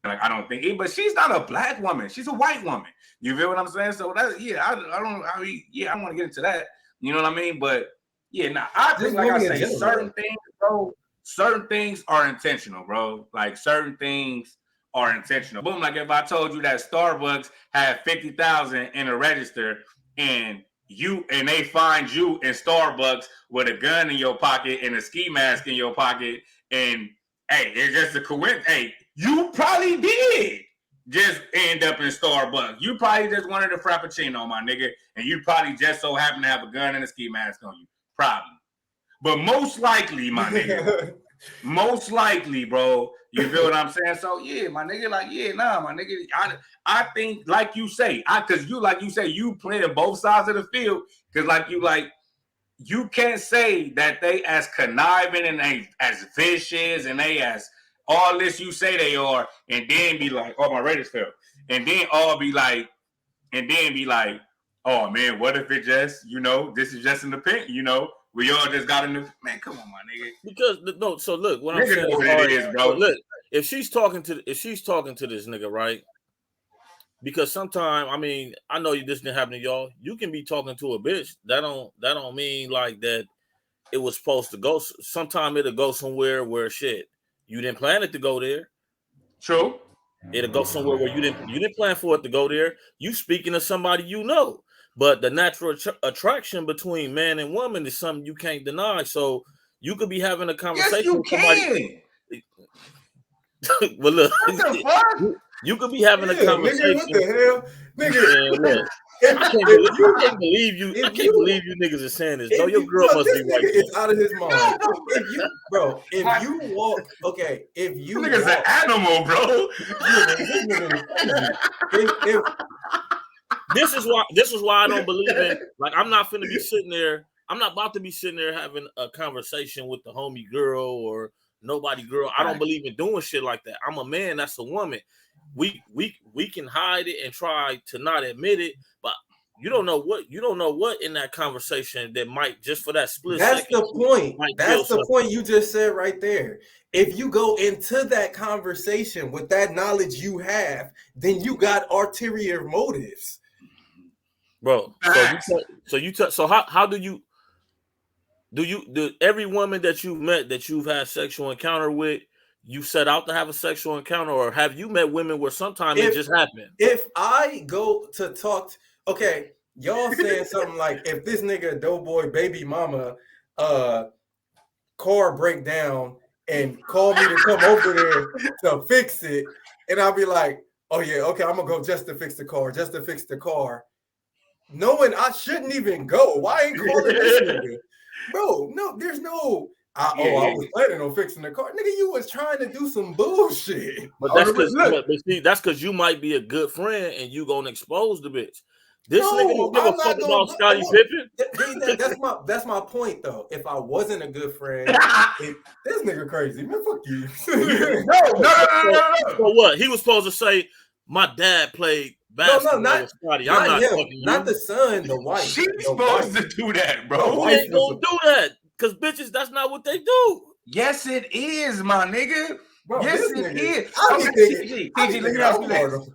I don't think, but she's not a black woman. She's a white woman. You feel what I'm saying? So I don't want to get into that. You know what I mean? But I think, like I say, certain things, bro. Certain things are intentional, bro. Like certain things are intentional. Boom, like if I told you that Starbucks had 50,000 in a register and they find you in Starbucks with a gun in your pocket and a ski mask in your pocket, and hey, it's just a coincidence. Hey, you probably did just end up in Starbucks. You probably just wanted a Frappuccino, my nigga, and you probably just so happen to have a gun and a ski mask on you. Probably. But most likely, my nigga, most likely, bro, you feel what I'm saying? So yeah, my nigga, my nigga, I think, like you say, you playing both sides of the field, because you can't say that they as conniving and they as vicious and they as all this you say they are, and then be like, oh, my Raiders fell, and then be like, oh man, what if it just, this is just an opinion, we all just got in the man. Come on, my nigga. Because so look, what I'm saying is, bro. Look, if she's talking to this nigga, right? Because sometimes, I know this didn't happen to y'all. You can be talking to a bitch. That don't mean like that. it was supposed to go. Sometime it'll go somewhere where shit you didn't plan it to go there. True. It'll go somewhere where you didn't plan for it to go there. You speaking to somebody you know, but the natural attraction between man and woman is something you can't deny. So you could be having a conversation. Yes, you with somebody. Well, look, what the fuck? You could be having a conversation. Nigga, what the hell, nigga? Man, I can't believe you niggas are saying this. Though your girl must be right. It's out of his mind. If you walk, if you nigga's an animal, bro. This is why I don't believe in. Like, I'm not finna be sitting there. I'm not about to be sitting there having a conversation with the homie girl or nobody girl. I don't believe in doing shit like that. I'm a man. That's a woman. We can hide it and try to not admit it, but you don't know what in that conversation that might just for that split. That's the point. That's the point you just said right there. If you go into that conversation with that knowledge you have, then you got ulterior motives, bro. So how do every woman that you've met that you've had sexual encounter with? You set out to have a sexual encounter, or have you met women where sometimes it just happened? If I go to talk, y'all saying something like, if this nigga doughboy baby mama car break down and call me to come over there to fix it, and I'll be like, oh yeah, okay, I'm gonna go just to fix the car, knowing I shouldn't even go. Why ain't calling this nigga? Bro, no, there's no. I was planning on fixing the car. Nigga, you was trying to do some bullshit. But that's because you might be a good friend and you gonna expose the bitch. This nigga don't give a fuck about Scottie Pippen. That's my point though. If I wasn't a good friend, this nigga crazy, man. Fuck you. No. So what? He was supposed to say, my dad played basketball with Scottie. I'm not fucking you. Not the son, the wife. She's supposed to do that, bro. Who ain't gonna do that? Because bitches, that's not what they do. Yes, it is, my nigga. Bro, yes, it is. TG, let me ask you this.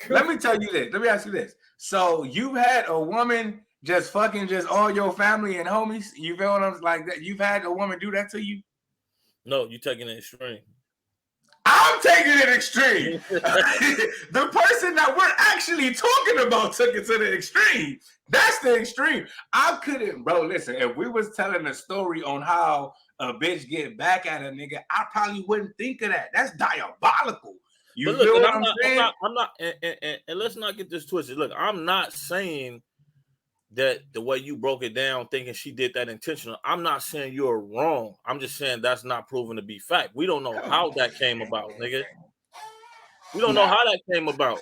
Let me tell you this. Let me ask you this. So you had a woman just fucking just all your family and homies. You feel what I'm like that? You've had a woman do that to you? No, you taking it extreme. I'm taking it extreme. The person that we're actually talking about took it to the extreme. That's the extreme. I couldn't, bro. Listen, if we was telling a story on how a bitch get back at a nigga, I probably wouldn't think of that. That's diabolical. You feel what I'm saying? I'm not, and let's not get this twisted. Look, I'm not saying that the way you broke it down, thinking she did that intentional. I'm not saying you're wrong. I'm just saying that's not proven to be fact. We don't know how that came about, nigga. We don't know how that came about.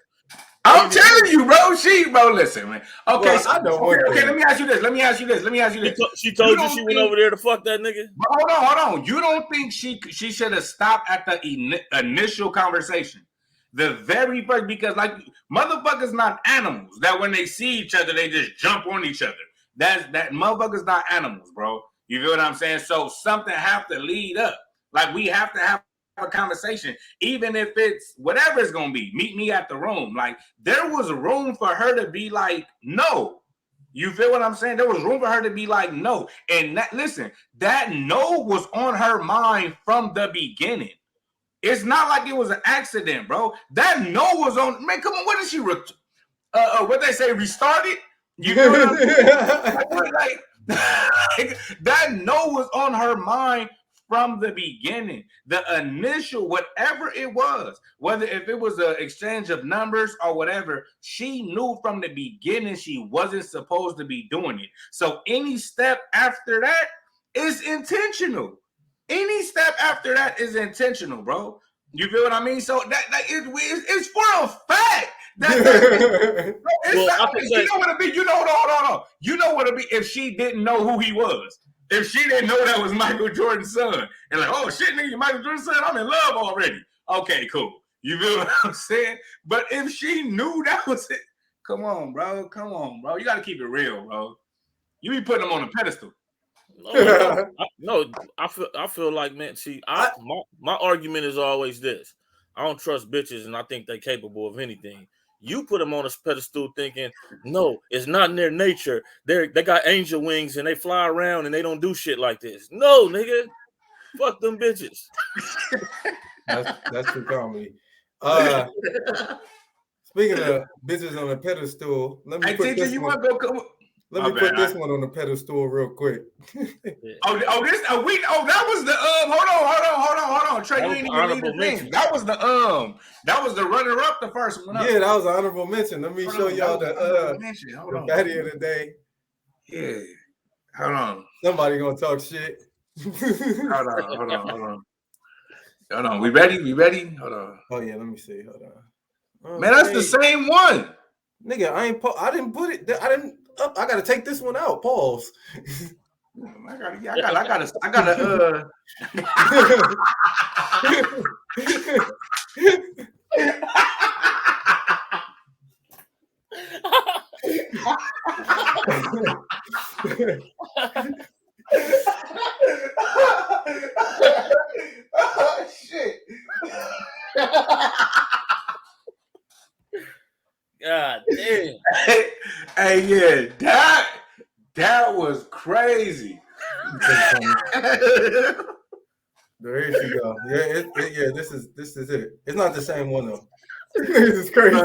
I'm telling you, bro. Listen, man. Okay, well, so, I know. Okay. Let me ask you this. She told you she went over there to fuck that nigga. Hold on. You don't think she should have stopped at the initial conversation? The very first, because like motherfuckers not animals that when they see each other they just jump on each other. That motherfuckers not animals, bro. You feel what I'm saying? So something have to lead up. Like we have to have a conversation, even if it's whatever it's gonna be. Meet me at the room. Like there was room for her to be like no. You feel what I'm saying? There was room for her to be like no. And listen, that no was on her mind from the beginning. It's not like it was an accident, bro. That no was on. Man, come on. What did she? What they say? Restarted? You know what I'm saying? like that no was on her mind from the beginning. The initial, whatever it was, whether if it was an exchange of numbers or whatever, she knew from the beginning she wasn't supposed to be doing it. So any step after that is intentional. Any step after that is intentional, bro. You feel what I mean? So it's for a fact. You know what it be? You know what it be if she didn't know who he was. If she didn't know that was Michael Jordan's son. And like, oh shit, nigga, Michael Jordan's son, I'm in love already. Okay, cool. You feel what I'm saying? But if she knew that was it, come on, bro. You got to keep it real, bro. You be putting them on a pedestal. I feel like, man, see, my argument is always this. I don't trust bitches and I think they're capable of anything. You put them on a pedestal thinking, no, it's not in their nature. They got angel wings and they fly around and they don't do shit like this. No, nigga. Fuck them bitches. That's true comedy. Speaking of bitches on a pedestal, let me put this one. Let me put this one on the pedestal real quick. That was the hold on. Trey, you ain't even leave the thing. That was the runner-up, the first one. Yeah, that was an honorable mention. Let me show y'all the baddie of the day. Yeah. Hold on. Somebody gonna talk shit. Hold on. We ready? Hold on. Oh yeah, let me see. Hold on. Man, that's the same one. Nigga, I didn't put it. I gotta take this one out. Pause. I gotta. Oh shit. God damn. Hey, yeah, that was crazy. There she go. Yeah, this is it. It's not the same one though. This is crazy.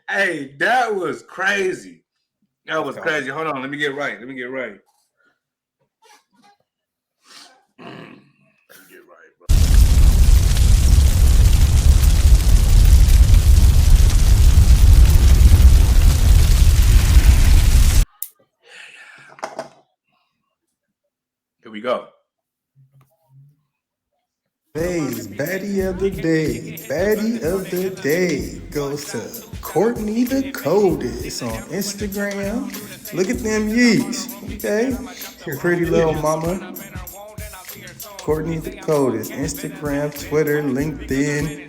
Hey, that was crazy. That was crazy. Hold on, let me get right. Here we go. Baddie of the day. Baddie of the day goes to Courtney the Coldest on Instagram. Look at them yeeks. Okay. Pretty little mama. Courtney the Coldest. Instagram, Twitter, LinkedIn.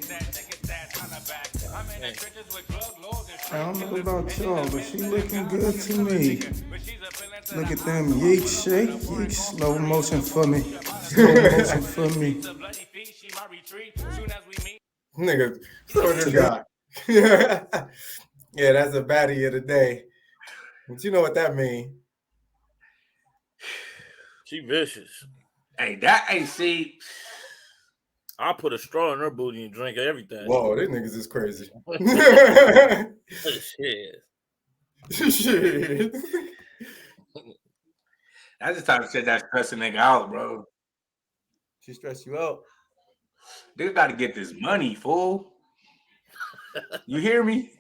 I don't know about y'all, but she looking good to me. Look at them yeeks shake. Yeeks slow motion for me. Nigga, so this guy. Yeah, that's a baddie of the day. But you know what that means. She vicious. Hey, see. I'll put a straw in her booty and drink everything. Whoa, these niggas is crazy. Shit. That's the type of shit that's stressing nigga out, bro. She stressed you out. Nigga got to get this money, fool. You hear me?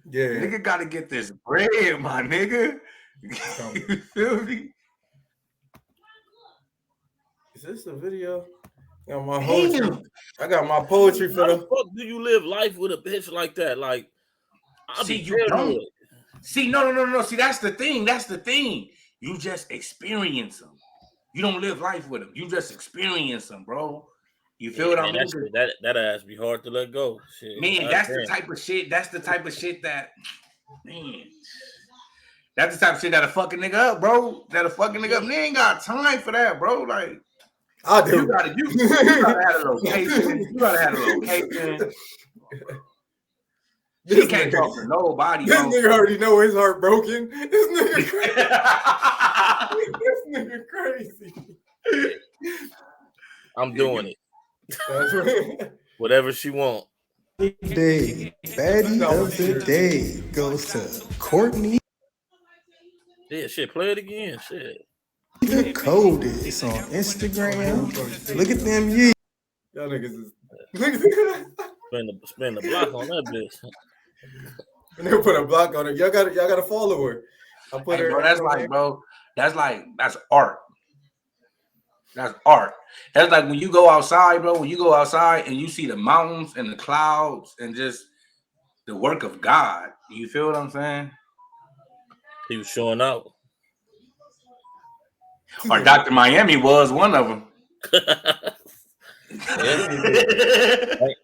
Yeah. Nigga got to get this bread, my nigga. You feel me? Is this a video? I got my poetry for How them. the fuck do you live life with a bitch like that? Like, you don't. See, no. See, that's the thing. You just experience them. You don't live life with them. You just experience them, bro. You feel what I mean? That ass be hard to let go. Shit. Man, that's the type of shit that, man. That's the type of shit that'll fuck a nigga up, bro. That'll fuck a nigga up. They ain't got time for that, bro. Like, I do. You gotta have a location. She can't talk to nobody. This nigga already know his heart broken. This nigga crazy. I'm doing it. Whatever she want. Baddie of the day goes to Courtney. Yeah, shit. Play it again. Shit. The Coldest on Instagram. Look at them yeeks. Y'all niggas is Spend the block on that bitch. and they put a block on it. Y'all gotta follow her. I put her. Bro, that's art. That's art. That's like when you go outside, bro. When you go outside and you see the mountains and the clouds and just the work of God. You feel what I'm saying? He was showing out. Or Dr. Miami was one of them.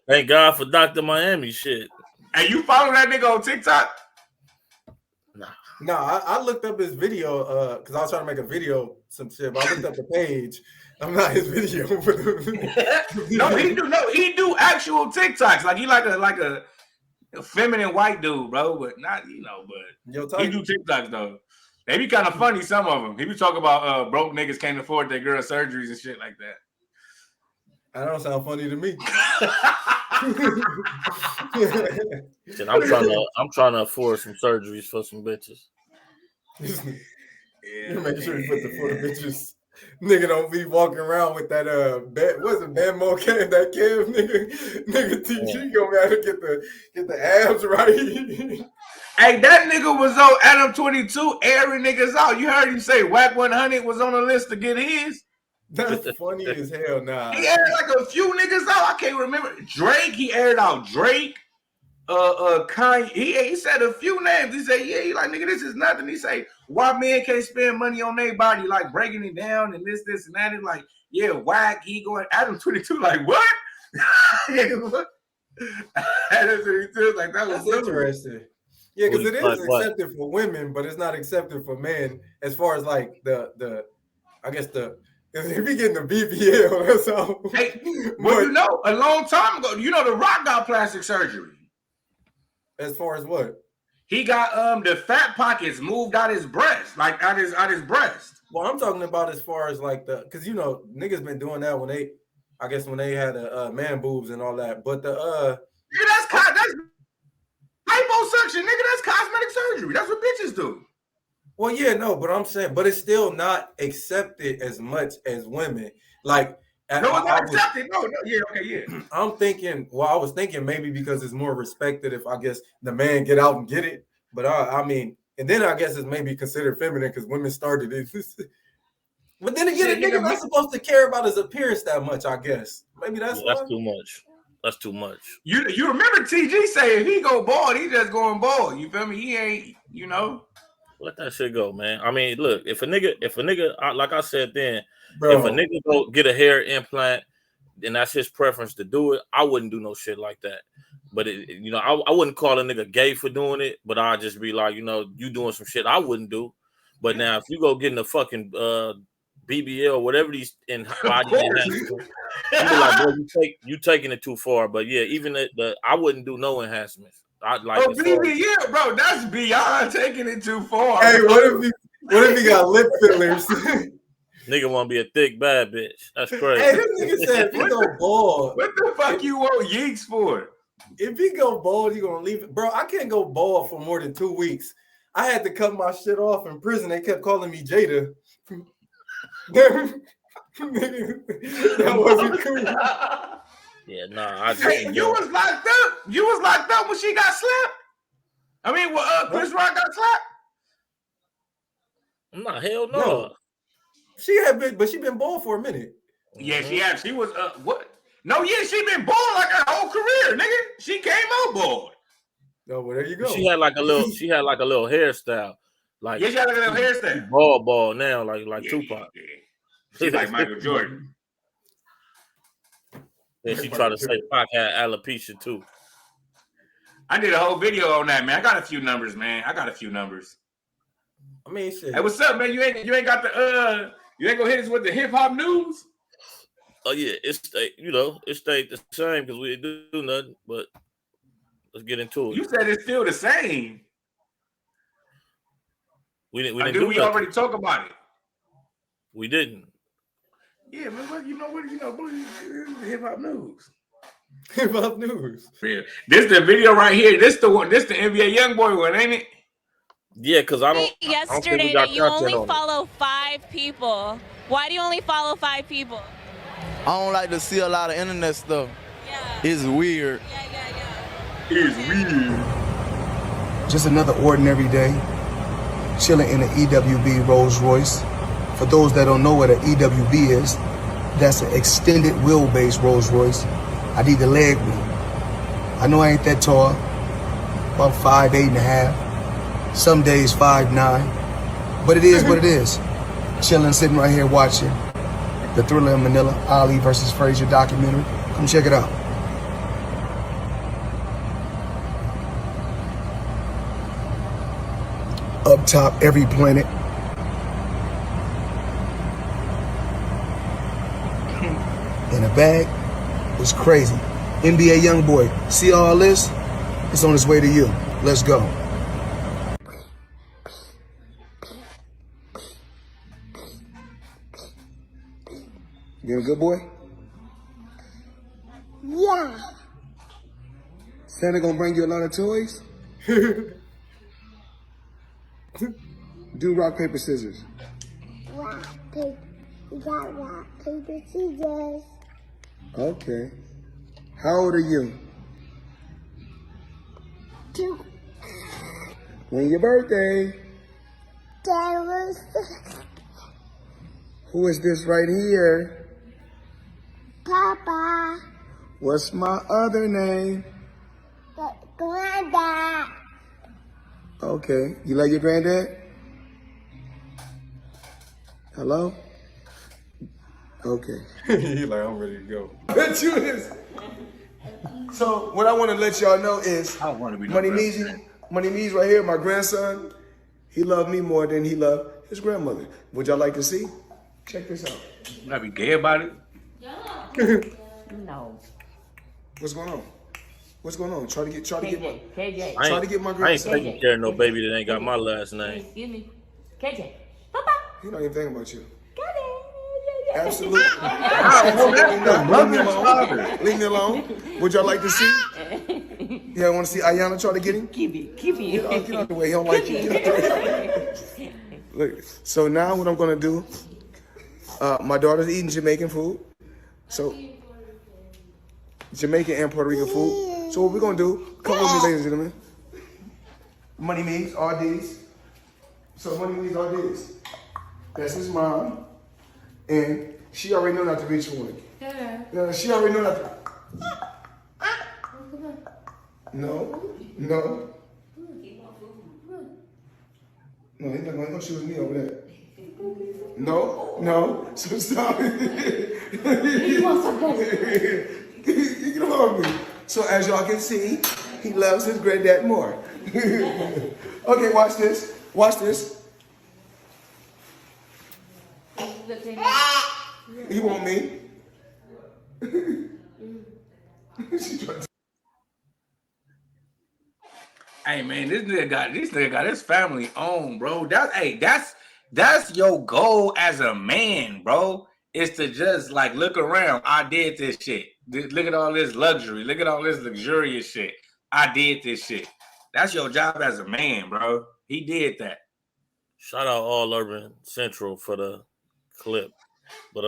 Thank God for Dr. Miami shit. And you follow that nigga on TikTok? No, I looked up his video because I was trying to make a video, some shit. But I looked up the page. I'm not his video. No, he do actual TikToks. Like he like a feminine white dude, bro. But not he do TikToks though. They be kind of funny. Some of them. He be talking about broke niggas can't afford their girl surgeries and shit like that. That don't sound funny to me. I'm trying to afford some surgeries for some bitches. You make sure you put for the bitches. Nigga don't be walking around with that Bamo cam, that cam, nigga TG gonna have to get the abs right. Hey, that nigga was on Adam 22 airing niggas out. You heard him say Whack 100 was on the list to get his. That's funny as hell. Nah, he aired like a few niggas out. I can't remember. Drake, he aired out Drake. Kanye, he said a few names. He said, yeah, he like, nigga, this is nothing. He say, why men can't spend money on their body, like breaking it down and this and that. It's like, yeah, Whack, he going Adam 22, like what? Adam 22, like that was interesting. Yeah, because it is accepted for women, but it's not accepted for men as far as like if he getting the BBL, that's all. Hey, well, a long time ago, The Rock got plastic surgery. As far as what? He got the fat pockets moved out his breast, like out his breast. Well, I'm talking about as far as like because niggas been doing that when they had man boobs and all that. But that's liposuction, nigga. That's cosmetic surgery. That's what bitches do. Well, yeah, no, but I'm saying, but it's still not accepted as much as women. Like, no, it's not accepted. No, yeah, okay, yeah. I was thinking maybe because it's more respected if I guess the man get out and get it. But I mean, and then I guess it's maybe considered feminine because women started it. But then again, a nigga not supposed to care about his appearance that much, I guess. Maybe that's too much. That's too much. You remember TG saying he go bald, he just going bald. You feel me? He ain't, Let that shit go, man. I mean, look, if a nigga, like I said then, bro, if a nigga go get a hair implant, then that's his preference to do it. I wouldn't do no shit like that. But I wouldn't call a nigga gay for doing it. But I'd just be like, you doing some shit I wouldn't do. But now, if you go getting a fucking BBL, whatever these in body enhancements, you be like, bro, you taking it too far. But yeah, even I wouldn't do no enhancements. BBL, bro, that's beyond taking it too far. Hey, what if he got lip fillers? Nigga want to be a thick bad bitch. That's crazy. Hey, this nigga said if he go bald. What the fuck you want yeeks for? If he go bald, he gonna leave it. Bro, I can't go bald for more than 2 weeks. I had to cut my shit off in prison. They kept calling me Jada. That wasn't cool. Yeah, nah. You was locked up. You was locked up when she got slapped. I mean, Chris Rock got slapped. Nah, hell no. She had been, but she been bald for a minute. Yeah, she had. She was what? No, yeah, she been bald like her whole career, nigga. She came out bald. No, well, there you go. She had like a little hairstyle. Like, yeah, she had like a little hairstyle. Bald now, like Tupac. Yeah. She's like Michael Jordan. And she tried to say Pac had alopecia too. I did a whole video on that, man. I got a few numbers, man. I mean, shit. Hey, what's up, man? You ain't got the you ain't gonna hit us with the hip hop news? Oh yeah, it stayed the same because we didn't do nothing. But let's get into it. You said it's still the same. We didn't. We already talk about it. We didn't. Yeah, man. Hip hop news. Hip hop news. This the video right here. This the one. This the NBA YoungBoy one, ain't it? Yeah, because I don't. Yesterday that you only follow 5 people. Why do you only follow 5 people? I don't like to see a lot of internet stuff. Yeah. It's weird. Yeah. It's weird. Just another ordinary day, chilling in an EWB Rolls Royce. For those that don't know what an EWB is, that's an extended wheelbase Rolls Royce. I need the leg wheel. I know I ain't that tall, about 5'8.5", some days 5'9", but it is what it is. Chilling, sitting right here watching the Thriller in Manila, Ali versus Frazier documentary. Come check it out. Up top, every planet. bag is crazy. NBA YoungBoy, see all this? It's on its way to you. Let's go. You a good boy? Yeah. Santa gonna bring you a lot of toys? Do rock, paper, scissors. Rock, paper. We got rock, paper, scissors. Okay. How old are you? 2. When your birthday? That was Who is this right here? Papa. What's my other name? The granddad. Okay. You love your granddad? Hello? Okay. He's like, I'm ready to go. Bet you is. So what I want to let y'all know is I don't want to be no Money president. Meezy right here, my grandson. He loved me more than he loved his grandmother. Would y'all like to see? Check this out. You gotta be gay about it. No. What's going on? What's going on? Try to get my KJ. try to get my I ain't grandson. taking care of no baby that ain't got my last name. Excuse me. KJ. Papa. He don't even think about you. Got it. Absolutely. Absolutely not. Leave me alone. Would y'all like to see? Yeah, I want to see Ayana try to get him? Keep it. Get out the way. He don't like you. Look, so now what I'm going to do, my daughter's eating Jamaican food. So, Jamaican and Puerto Rican food. So what we're going to do, come with me, ladies and gentlemen. Money means RDs. So Money means RDs. That's his mom. And she already know not to reach for it. Yeah. She already know not to. No. No, he's not going to shoot me over there. No. So stop it. He wants something. Get off me. So as y'all can see, he loves his granddad more. Okay, watch this. Watch this. He want me. Hey man, this nigga got his family on, bro. That's your goal as a man, bro. Is to just like look around. I did this shit. Look at all this luxury. Look at all this luxurious shit. I did this shit. That's your job as a man, bro. He did that. Shout out All Urban Central for the clip. But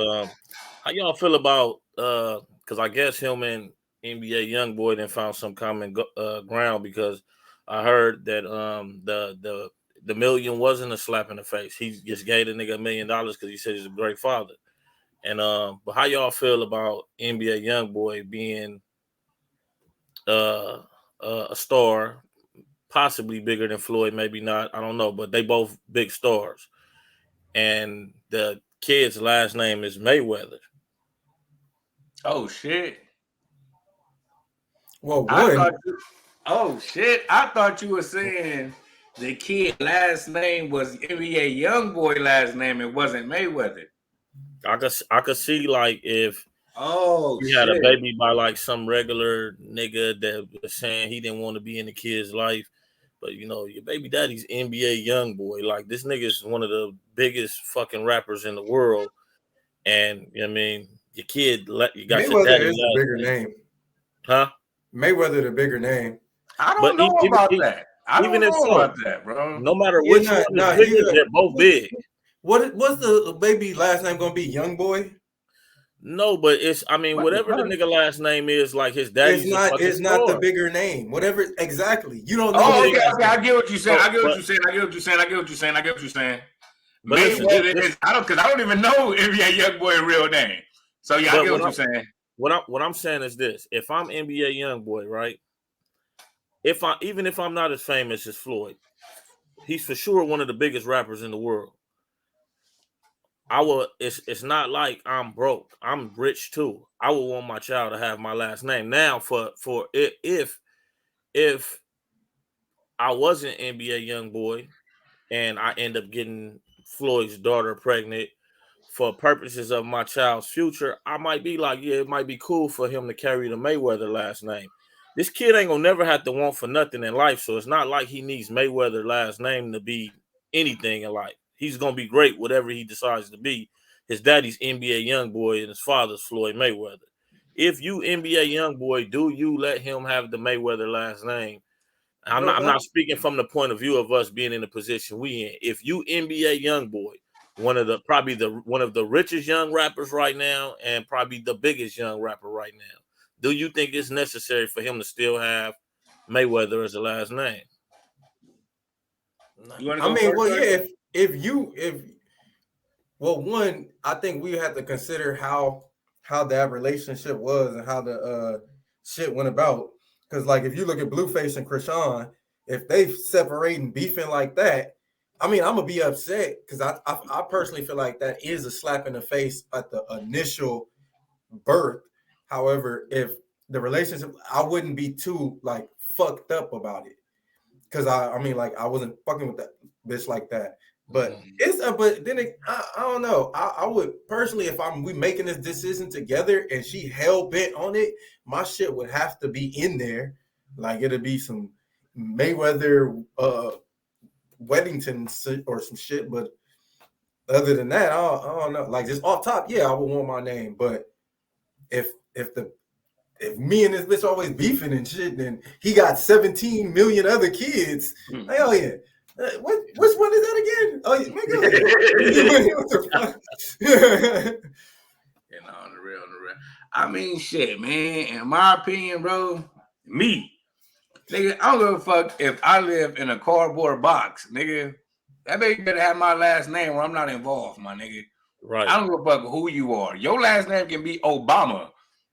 how y'all feel about because I guess him and NBA YoungBoy then found some common ground, because I heard that the million wasn't a slap in the face. He just gave the nigga $1 million because he said he's a great father. And but how y'all feel about NBA YoungBoy being a star, possibly bigger than Floyd, maybe not, I don't know, but they both big stars. And the kid's last name is Mayweather. Oh shit. Whoa, boy. Oh shit! I thought you were saying the kid last name was NBA YoungBoy last name. It wasn't Mayweather. I could see like if you had a baby by like some regular nigga that was saying he didn't want to be in the kid's life, but you know your baby daddy's NBA YoungBoy. Like this nigga is one of the biggest fucking rappers in the world, and you know what I mean your kid you got your Mayweather daddy is the bigger name. Huh? Mayweather the bigger name. I don't know about that. I don't know about that, bro. No matter which one, they're both big. What's the baby last name gonna be? YoungBoy? No, but it's whatever the nigga last name is, like his daddy's it's not the bigger name. Whatever exactly. You don't know. Oh, okay. I get what you're saying. I get what you're saying. But listen, I don't even know NBA YoungBoy's real name. So yeah, I get what you're saying. What I'm saying is this: if I'm NBA YoungBoy, right? Even if I'm not as famous as Floyd, he's for sure one of the biggest rappers in the world. It's not like I'm broke. I'm rich too. I would want my child to have my last name. Now, if I wasn't NBA YoungBoy and I end up getting Floyd's daughter pregnant, for purposes of my child's future, I might be like, yeah, it might be cool for him to carry the Mayweather last name. This kid ain't gonna never have to want for nothing in life, so it's not like he needs Mayweather last name to be anything in life. He's gonna be great, whatever he decides to be. His daddy's NBA Youngboy and his father's Floyd Mayweather. If you NBA Youngboy, do you let him have the Mayweather last name? I'm not speaking from the point of view of us being in the position we in. If you NBA Youngboy, one of the richest young rappers right now, and probably the biggest young rapper right now, do you think it's necessary for him to still have Mayweather as the last name? I mean, well, yeah. One, I think we have to consider how that relationship was and how the shit went about. Because, like, if you look at Blueface and Krishan, if they separate and beefing like that, I mean, I'm gonna be upset because I personally feel like that is a slap in the face at the initial birth. However, if the relationship, I wouldn't be too like fucked up about it because I mean, like, I wasn't fucking with that bitch like that. But but then I don't know. I would personally, if we making this decision together and she hell bent on it, my shit would have to be in there. Like, it'd be some Mayweather Weddington or some shit. But other than that, I don't know. Like, just off top, yeah, I would want my name. But if me and this bitch always beefing and shit, then he got 17 million other kids. Hell yeah. Which one is that again? Oh, yeah, on the real. I mean, shit, man. In my opinion, bro, nigga, I don't give a fuck if I live in a cardboard box, nigga. That baby better have my last name or I'm not involved, my nigga. Right. I don't give a fuck who you are. Your last name can be Obama,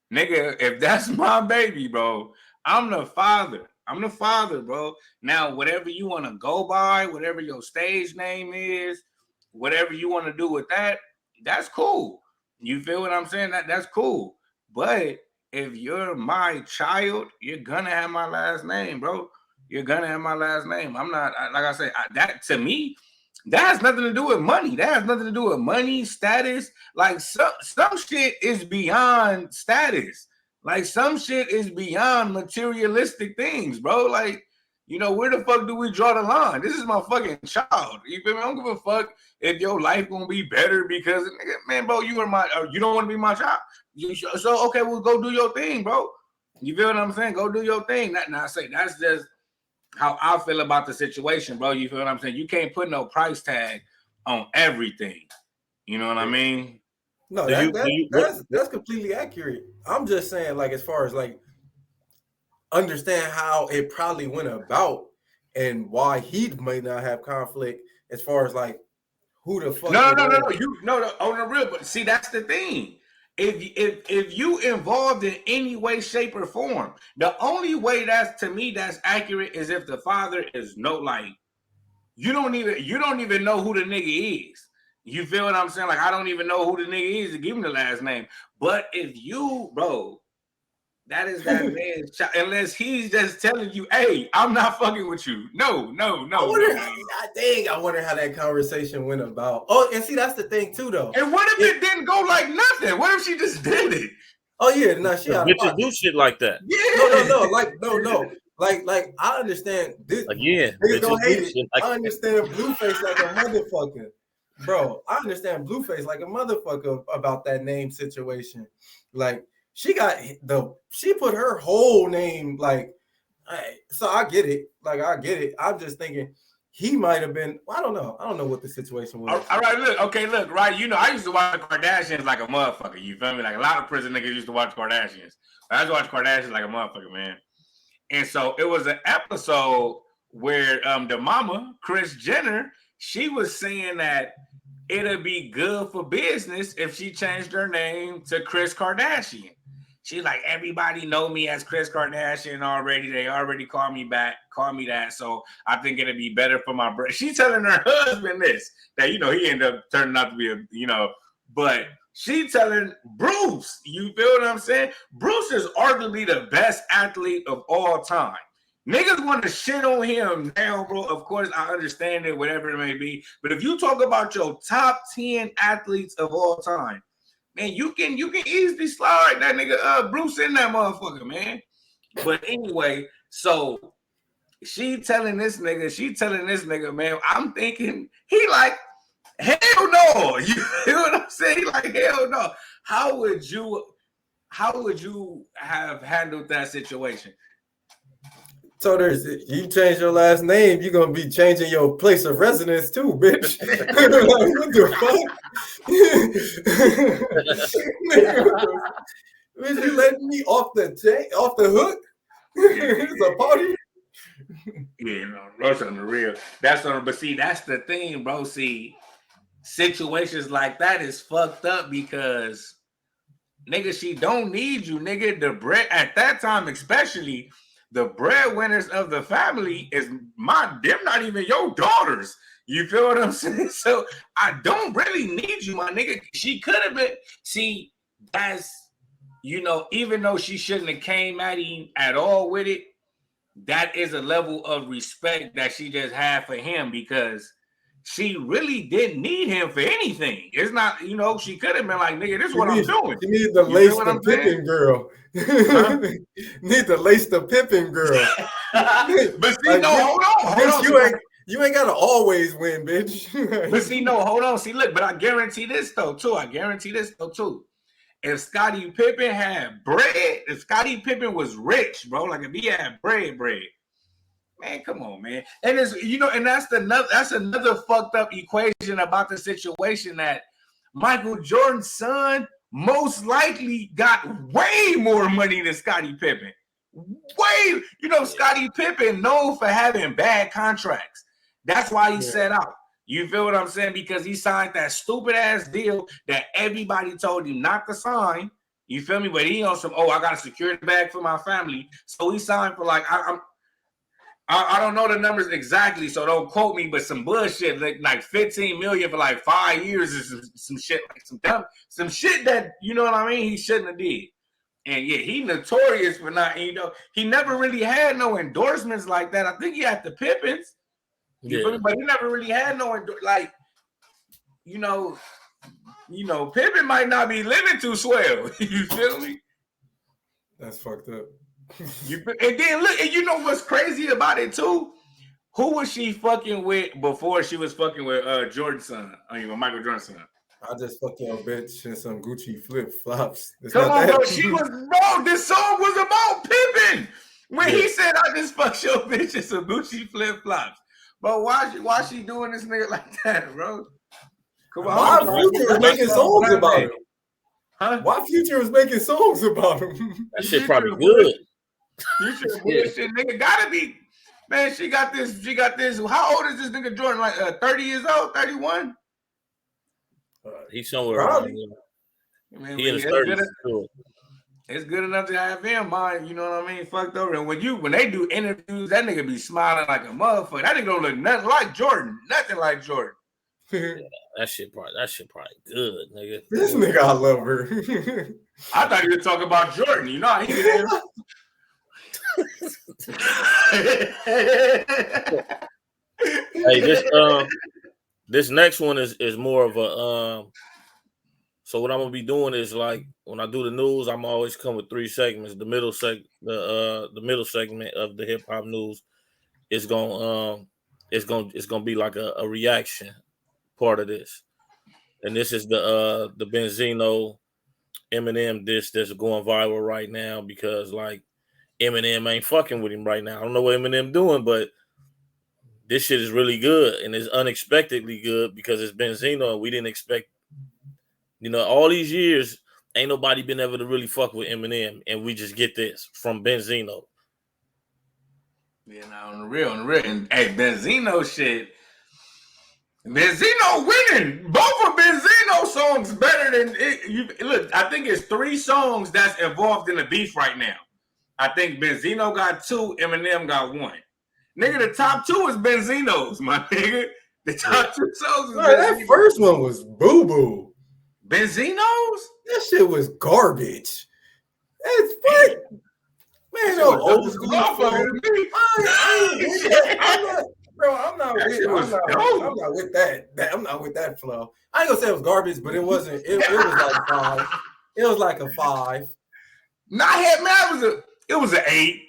nigga. If that's my baby, bro, I'm the father. I'm the father, bro. Now, whatever you want to go by, whatever your stage name is, whatever you want to do with that, that's cool. You feel what I'm saying? That's cool. But if you're my child, you're gonna have my last name, bro. You're gonna have my last name. I'm not, like I say, that to me, that has nothing to do with money. That has nothing to do with money, status. Like, some shit is beyond status. Like, some shit is beyond materialistic things, bro. Like, you know, where the fuck do we draw the line? This is my fucking child. You feel me? I don't give a fuck if your life gonna be better because, man, bro, you don't want to be my child. So, okay, well, go do your thing, bro. You feel what I'm saying? Go do your thing. Now I say that's just how I feel about the situation, bro. You feel what I'm saying? You can't put no price tag on everything. You know what I mean? No, that's completely accurate. I'm just saying, like, as far as like understand how it probably went about and why he may not have conflict as far as like who the fuck. No. You on the real, but see, that's the thing. If you involved in any way, shape, or form, the only way that's accurate is if the father is you don't even know who the nigga is. You feel what I'm saying? Like, I don't even know who the nigga is to give him the last name. But if you, bro, that is that man's child. Unless he's just telling you, hey, I'm not fucking with you. No. I wonder how that conversation went about. Oh, and see, that's the thing too, though. And what if it didn't go like nothing? What if she just did it? Oh yeah, no, she bitches do shit like that. Yeah. No. Like I understand this. Again, niggas don't hate it. I understand Blueface like a motherfucker. Bro, I understand Blueface like a motherfucker about that name situation. Like, she put her whole name, like, so I get it. Like, I get it. I'm just thinking he might have been, I don't know what the situation was. All right, look, right. You know, I used to watch Kardashians like a motherfucker. You feel me? Like, a lot of prison niggas used to watch Kardashians. I used to watch Kardashians like a motherfucker, man. And so it was an episode where the mama, Kris Jenner, she was saying that it'd be good for business if she changed her name to Kris Kardashian. She's like, everybody know me as Kris Kardashian already. They already call me that. So I think it'd be better for my brand. She's telling her husband this, that, you know, he ended up turning out to be but she telling Bruce, you feel what I'm saying? Bruce is arguably the best athlete of all time. Niggas want to shit on him now, bro. Of course, I understand it, whatever it may be. But if you talk about your top 10 athletes of all time, man, you can easily slide that nigga Bruce in that motherfucker, man. But anyway, so she telling this nigga, man, I'm thinking he like, hell no. You know what I'm saying? He like, hell no. How would you have handled that situation? So you change your last name, you're gonna be changing your place of residence too, bitch. Like, what the fuck? Bitch, you letting me off the hook? It's a party. Yeah, no, that's on the real. But see, that's the thing, bro. See, situations like that is fucked up because, nigga, she don't need you, nigga. The bread at that time, especially. The breadwinners of the family is them not even your daughters. You feel what I'm saying? So I don't really need you, my nigga. She could have been. See, that's, even though she shouldn't have came at him at all with it, that is a level of respect that she just had for him because she really didn't need him for anything. It's not, she could have been like, nigga, this is what I'm doing. You need to lace the Pippin girl. Huh? Need to lace the Pippin girl. But see, like, hold on. You ain't gotta always win, bitch. But see, hold on. See, look, but I guarantee this though, too. If Scottie Pippen had bread, if Scottie Pippen was rich, bro, like if he had bread, man, come on, man. And it's and that's another fucked up equation about the situation that Michael Jordan's son most likely got way more money than Scottie Pippen. Scottie Pippen known for having bad contracts. That's why he set out. You feel what I'm saying? Because he signed that stupid ass deal that everybody told him not to sign. You feel me? But he on some, I got a security bag for my family. So he signed for like, I don't know the numbers exactly, so don't quote me, but some bullshit like 15 million for like 5 years is some shit, like some shit that, you know what I mean, he shouldn't have did. And yeah, he notorious for not, he never really had no endorsements like that. I think he had the Pippins, but he never really had no Pippen might not be living too swell. You feel me? That's fucked up. And then look, and you know what's crazy about it too? Who was she fucking with before she was fucking with Jordan's son? Michael Jordan's son. I just fuck your bitch in some Gucci flip flops. Come on, bro. This song was about Pippen. When he said, I just fuck your bitch in some Gucci flip flops. But why she doing this nigga like that, bro? Come on. Why Future was making songs about him? Huh? Why Future was making songs about him? That shit probably good. Future bullshit, nigga. Gotta be. Man, she got this. How old is this nigga Jordan? Like 30 years old? 31? He's somewhere around there. He in his 30s. It's good enough to have him, man. You know what I mean? Fucked over. And when they do interviews, that nigga be smiling like a motherfucker. That nigga don't look nothing like Jordan. Nothing like Jordan. Yeah, that shit probably good, nigga. This nigga, I love her. I thought you were talking about Jordan. You know, he did. Hey, this next one is more of a so what I'm gonna be doing is like when I do the news, I'm always come with 3 segments. The middle segment of the hip hop news is gonna be like a reaction part of this, and this is the Benzino Eminem diss that's going viral right now because like Eminem ain't fucking with him right now. I don't know what Eminem doing, but this shit is really good and it's unexpectedly good because it's Benzino and we didn't expect. All these years, ain't nobody been able to really fuck with Eminem, and we just get this from Benzino. Yeah, now on the real. And hey, Benzino shit. Benzino winning. Both of Benzino songs better than it. Look, I think it's 3 songs that's involved in the beef right now. I think Benzino got 2, Eminem got 1. Nigga, the top 2 is Benzino's, my nigga. The top 2 songs is that first one was boo-boo. Benzino's? That shit was garbage. That's what? Man, no old school flow. I'm not with that. I'm not with that flow. I ain't gonna say it was garbage, but it wasn't. It was like 5. It was like a 5. It was an 8.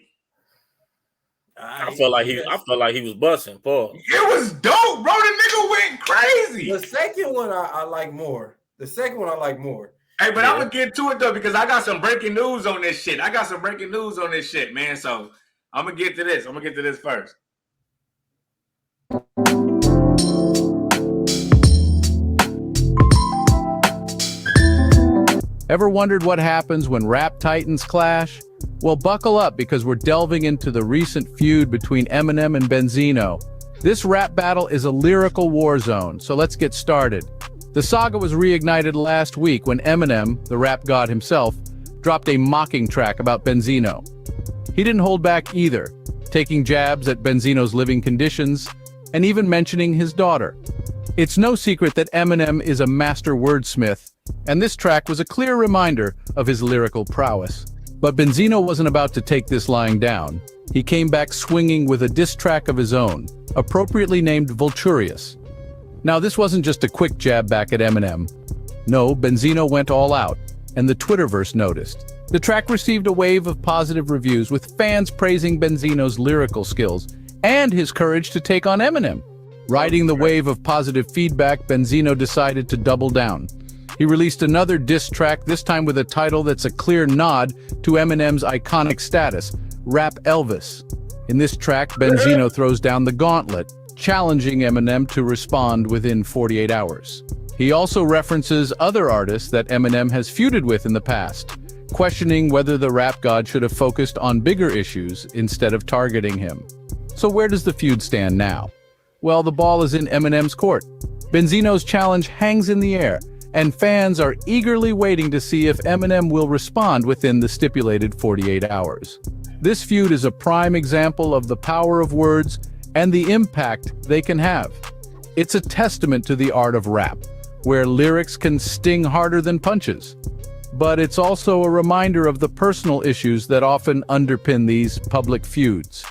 I felt like he was busting. Paul. It was dope, bro. The nigga went crazy. The second one I like more. Hey, but I'm gonna get to it though because I got some breaking news on this shit. Man. So I'm gonna get to this. First. Ever wondered what happens when rap titans clash? Well, buckle up because we're delving into the recent feud between Eminem and Benzino. This rap battle is a lyrical war zone, so let's get started. The saga was reignited last week when Eminem, the rap god himself, dropped a mocking track about Benzino. He didn't hold back either, taking jabs at Benzino's living conditions and even mentioning his daughter. It's no secret that Eminem is a master wordsmith, and this track was a clear reminder of his lyrical prowess. But Benzino wasn't about to take this lying down. He came back swinging with a diss track of his own, appropriately named Vulturious. Now, this wasn't just a quick jab back at Eminem. No, Benzino went all out, and the Twitterverse noticed. The track received a wave of positive reviews, with fans praising Benzino's lyrical skills and his courage to take on Eminem. Riding the wave of positive feedback, Benzino decided to double down. He released another diss track, this time with a title that's a clear nod to Eminem's iconic status, Rap Elvis. In this track, Benzino throws down the gauntlet, challenging Eminem to respond within 48 hours. He also references other artists that Eminem has feuded with in the past, questioning whether the rap god should have focused on bigger issues instead of targeting him. So where does the feud stand now? Well, the ball is in Eminem's court. Benzino's challenge hangs in the air, and fans are eagerly waiting to see if Eminem will respond within the stipulated 48 hours. This feud is a prime example of the power of words and the impact they can have. It's a testament to the art of rap, where lyrics can sting harder than punches. But it's also a reminder of the personal issues that often underpin these public feuds.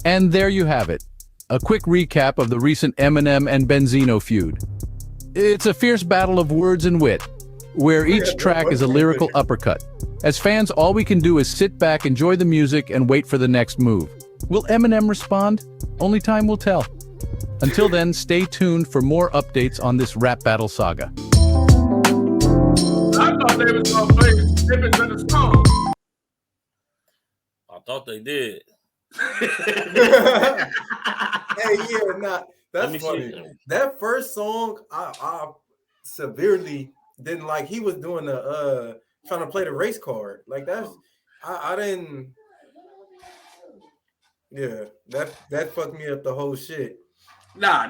And there you have it, a quick recap of the recent Eminem and Benzino feud. It's a fierce battle of words and wit, where each track is a lyrical uppercut. As fans, all we can do is sit back, enjoy the music, and wait for the next move. Will Eminem respond? Only time will tell. Until then, stay tuned for more updates on this rap battle saga. I thought they was gonna play snippets of the song. I thought they did. That's funny. That first song, I severely didn't like. He was doing the trying to play the race card. Like that's I didn't. Yeah, that fucked me up the whole shit. Nah.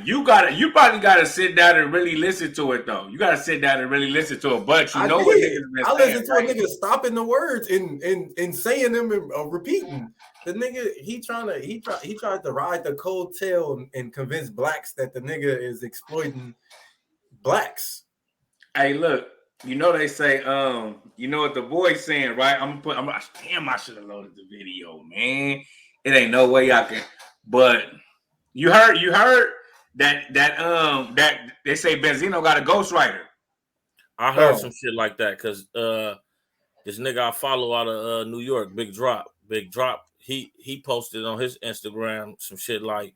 You probably gotta sit down and really listen to it though. You gotta sit down and really listen to it. But you know what niggas been I saying, listened to a nigga stopping the words and saying them and repeating. The nigga he tried to ride the coattail and convince blacks that the nigga is exploiting blacks. Hey, look, you know they say you know what the boy's saying, right? Damn, I should have loaded the video, man. It ain't no way I can. But you heard that they say Benzino got a ghostwriter. I heard some shit like that because this nigga I follow out of New York, Big Drop. He posted on his Instagram some shit like,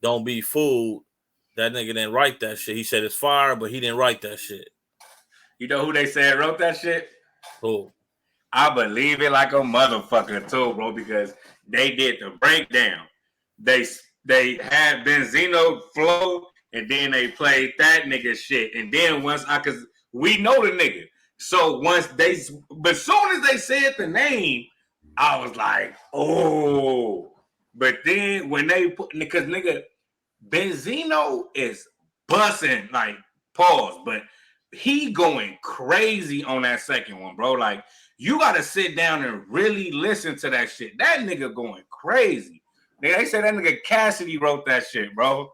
"Don't be fooled. That nigga didn't write that shit. He said it's fire, but he didn't write that shit." You know who they said wrote that shit? Who? I believe it like a motherfucker too, bro, because they did the breakdown. They had Benzino flow, and then they played that nigga shit. And then cause we know the nigga. So but soon as they said the name, I was like, oh. But then when they because nigga, Benzino is busting, like, pause, but he going crazy on that second one, bro. Like, you got to sit down and really listen to that shit. That nigga going crazy. They say that nigga Cassidy wrote that shit, bro.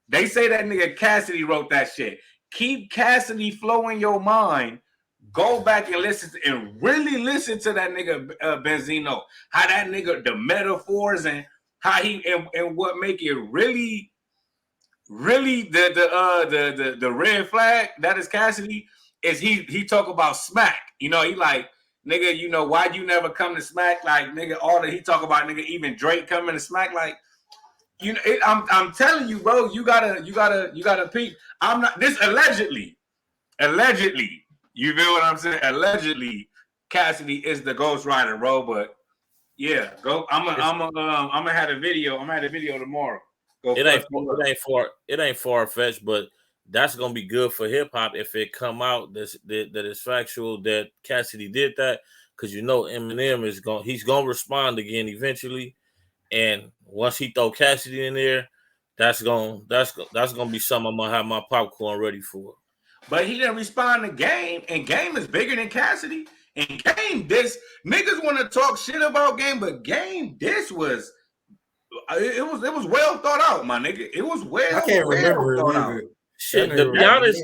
They say that nigga Cassidy wrote that shit. Keep Cassidy flow in your mind. go back and really listen to that nigga Benzino. How that nigga, the metaphors and how he and what make it really the red flag that is Cassidy is he talk about smack. You know, he like, nigga, you know, why you never come to smack? Like, nigga, all that he talk about, nigga, even Drake coming to smack. Like, you know, I'm telling you, bro, you gotta peep. I'm not this allegedly. You feel what I'm saying? Allegedly, Cassidy is the Ghost Rider, bro. But yeah, go. I'm gonna have a video. I'm gonna have a video tomorrow. It ain't far fetched, but that's gonna be good for hip hop if it come out that is factual that Cassidy did that, because you know Eminem he's gonna respond again eventually, and once he throw Cassidy in there, that's gonna be something I'm gonna have my popcorn ready for. But he didn't respond to Game, and Game is bigger than Cassidy. And Game, this niggas want to talk shit about Game, but Game, this was it was well thought out, my nigga. It was well. I can't remember it out. Shit, to be honest,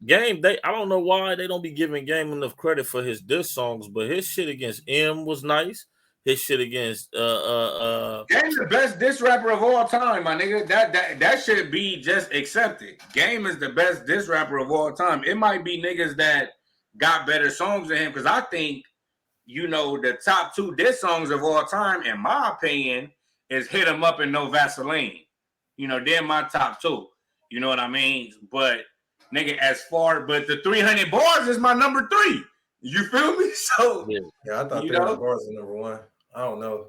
Game, I don't know why they don't be giving Game enough credit for his diss songs, but his shit against M was nice. His shit against Game's the best diss rapper of all time, my nigga. That should be just accepted. Game is the best diss rapper of all time. It might be niggas that got better songs than him, because I think, you know, the top 2 diss songs of all time, in my opinion, is Hit 'Em Up and No Vaseline. You know, they're my top 2. You know what I mean? But nigga, but the 300 bars is my number 3. You feel me? So yeah, I thought 300 bars was number 1. I don't know.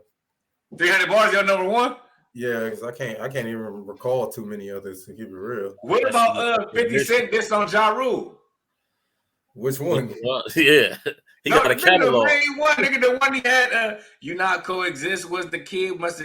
300 bars your number 1? Yeah, because I can't even recall too many others, to keep it real. What about 50 Cent diss on Ja Rule? Which one? Yeah. He got a catalog. The one he had, You Not Coexist was the kid must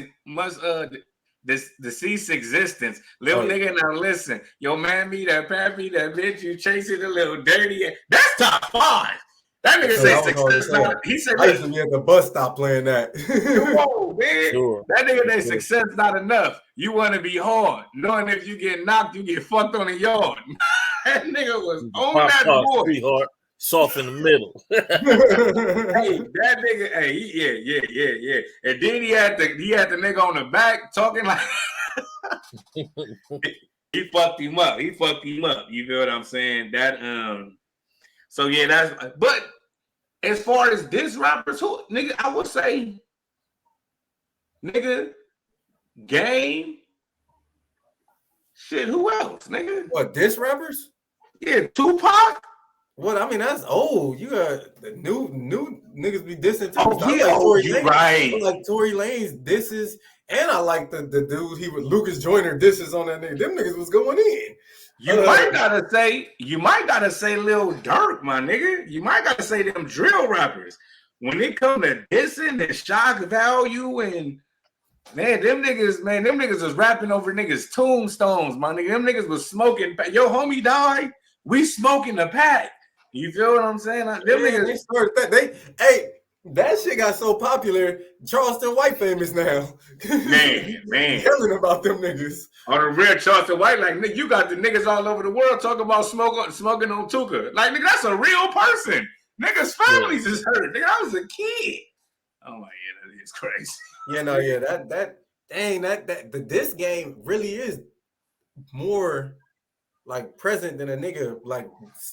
deceased existence. Little nigga, now listen. Yo, man, me that pappy, that bitch, you chasing a little dirty. That's top 5. That nigga say success. He said, I used to be at the bus stop playing that. Whoa, man. Sure. That nigga say success not enough. You want to be hard. Knowing if you get knocked, you get fucked on the yard. That nigga was on that board. Sweetheart. Soft in the middle. Hey, that nigga, yeah. And then he had the nigga on the back talking like he fucked him up. You feel what I'm saying? That so yeah, but as far as diss rappers, who nigga, I would say nigga, Game. Shit, who else, nigga? What, diss rappers? Yeah, Tupac. What, I mean, that's old. You got the new niggas be dissing too. Oh, yeah, Tory right. I like Tory Lanez disses, and I like the dude he was Lucas Joyner disses on that nigga. Them niggas was going in. You might gotta say Lil Durk, my nigga. You might gotta say them drill rappers. When it come to dissing and shock value and man, them niggas was rapping over niggas' tombstones, my nigga. Them niggas was smoking. Yo, homie died. We smoking the pack. You feel what I'm saying? Them niggas. That shit got so popular. Charleston White famous now. Man. Telling about them niggas. On the real Charleston White, like, nigga, you got the niggas all over the world talking about smoking on Tuka. Like, nigga, that's a real person. Niggas' families is hurt. Nigga, I was a kid. Oh my God, that is crazy. This game really is more like present than a nigga like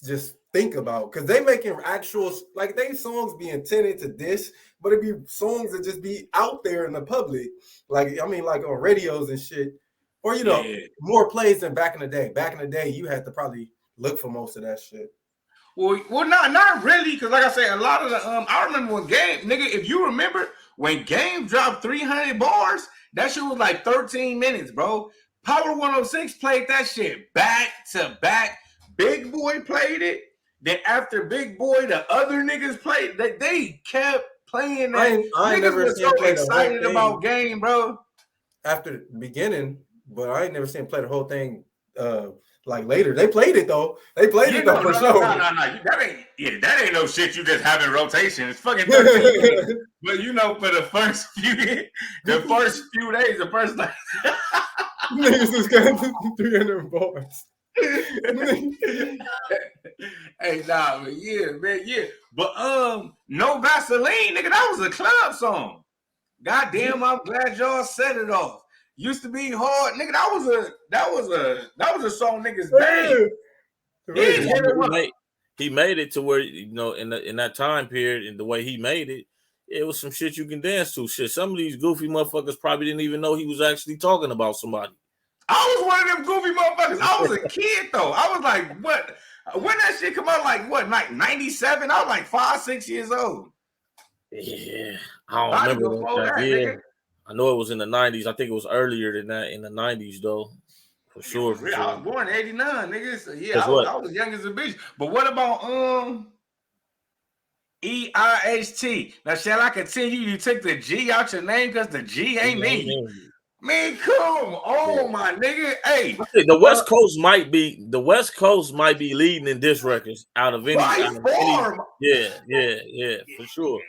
just think about, because they making actual like they songs be intended to diss, but it be songs that just be out there in the public, like I mean like on radios and shit, or you know more plays than back in the day. Back in the day, you had to probably look for most of that shit. Well, not really, because like I say, a lot of the I remember when Game, nigga, if you remember when Game dropped 300 bars, that shit was like 13 minutes, bro. Power 106 played that shit back to back. Big Boy played it. Then after Big Boy, the other niggas played that. They kept playing that. I ain't never was so excited about Game, bro. After the beginning, but I ain't never seen play the whole thing. Like later, they played it though. They played it though for sure. No. That ain't no shit. You just have in rotation. It's fucking 13 minutes. But you know, for the first few days, the first like niggas just got 300 bars. Hey, nah, man, yeah. But no Vaseline, nigga, that was a club song. Goddamn, I'm glad y'all set it off. Used to be hard, nigga. That was a song niggas bang. He made it to where, you know, in that time period, and the way he made it, it was some shit you can dance to. Shit, some of these goofy motherfuckers probably didn't even know he was actually talking about somebody. I was one of them goofy motherfuckers. I was a kid though. I was like, what? When that shit come out, like what? Like 97? I was like 5, 6 years old. Yeah, I don't remember that. Yeah, I know it was in the 90s. I think it was earlier than that in the 90s though. For sure. I was born in 89, nigga. So yeah, I was young as a bitch. But what about EIHT? Now, shall I continue? You took the G out your name because the G ain't me. Man, come on, my nigga. Hey, the West Coast might be leading in diss records out of any. Yeah, for sure.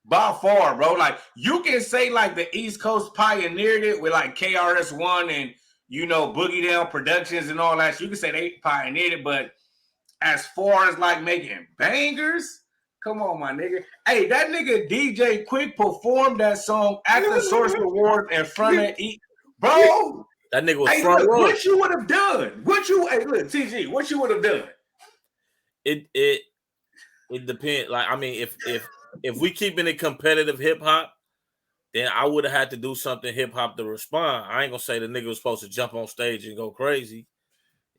By far, bro. Like you can say like the East Coast pioneered it with like KRS-One and you know Boogie Down Productions and all that. You can say they pioneered it, but as far as like making bangers. Come on, my nigga. Hey, that nigga DJ Quick performed that song at the Source Awards in front of bro. That nigga was front row. What you would have done? Look, TG, what you would have done? It depends. Like, I mean, if we keeping it competitive hip hop, then I would have had to do something hip hop to respond. I ain't gonna say the nigga was supposed to jump on stage and go crazy.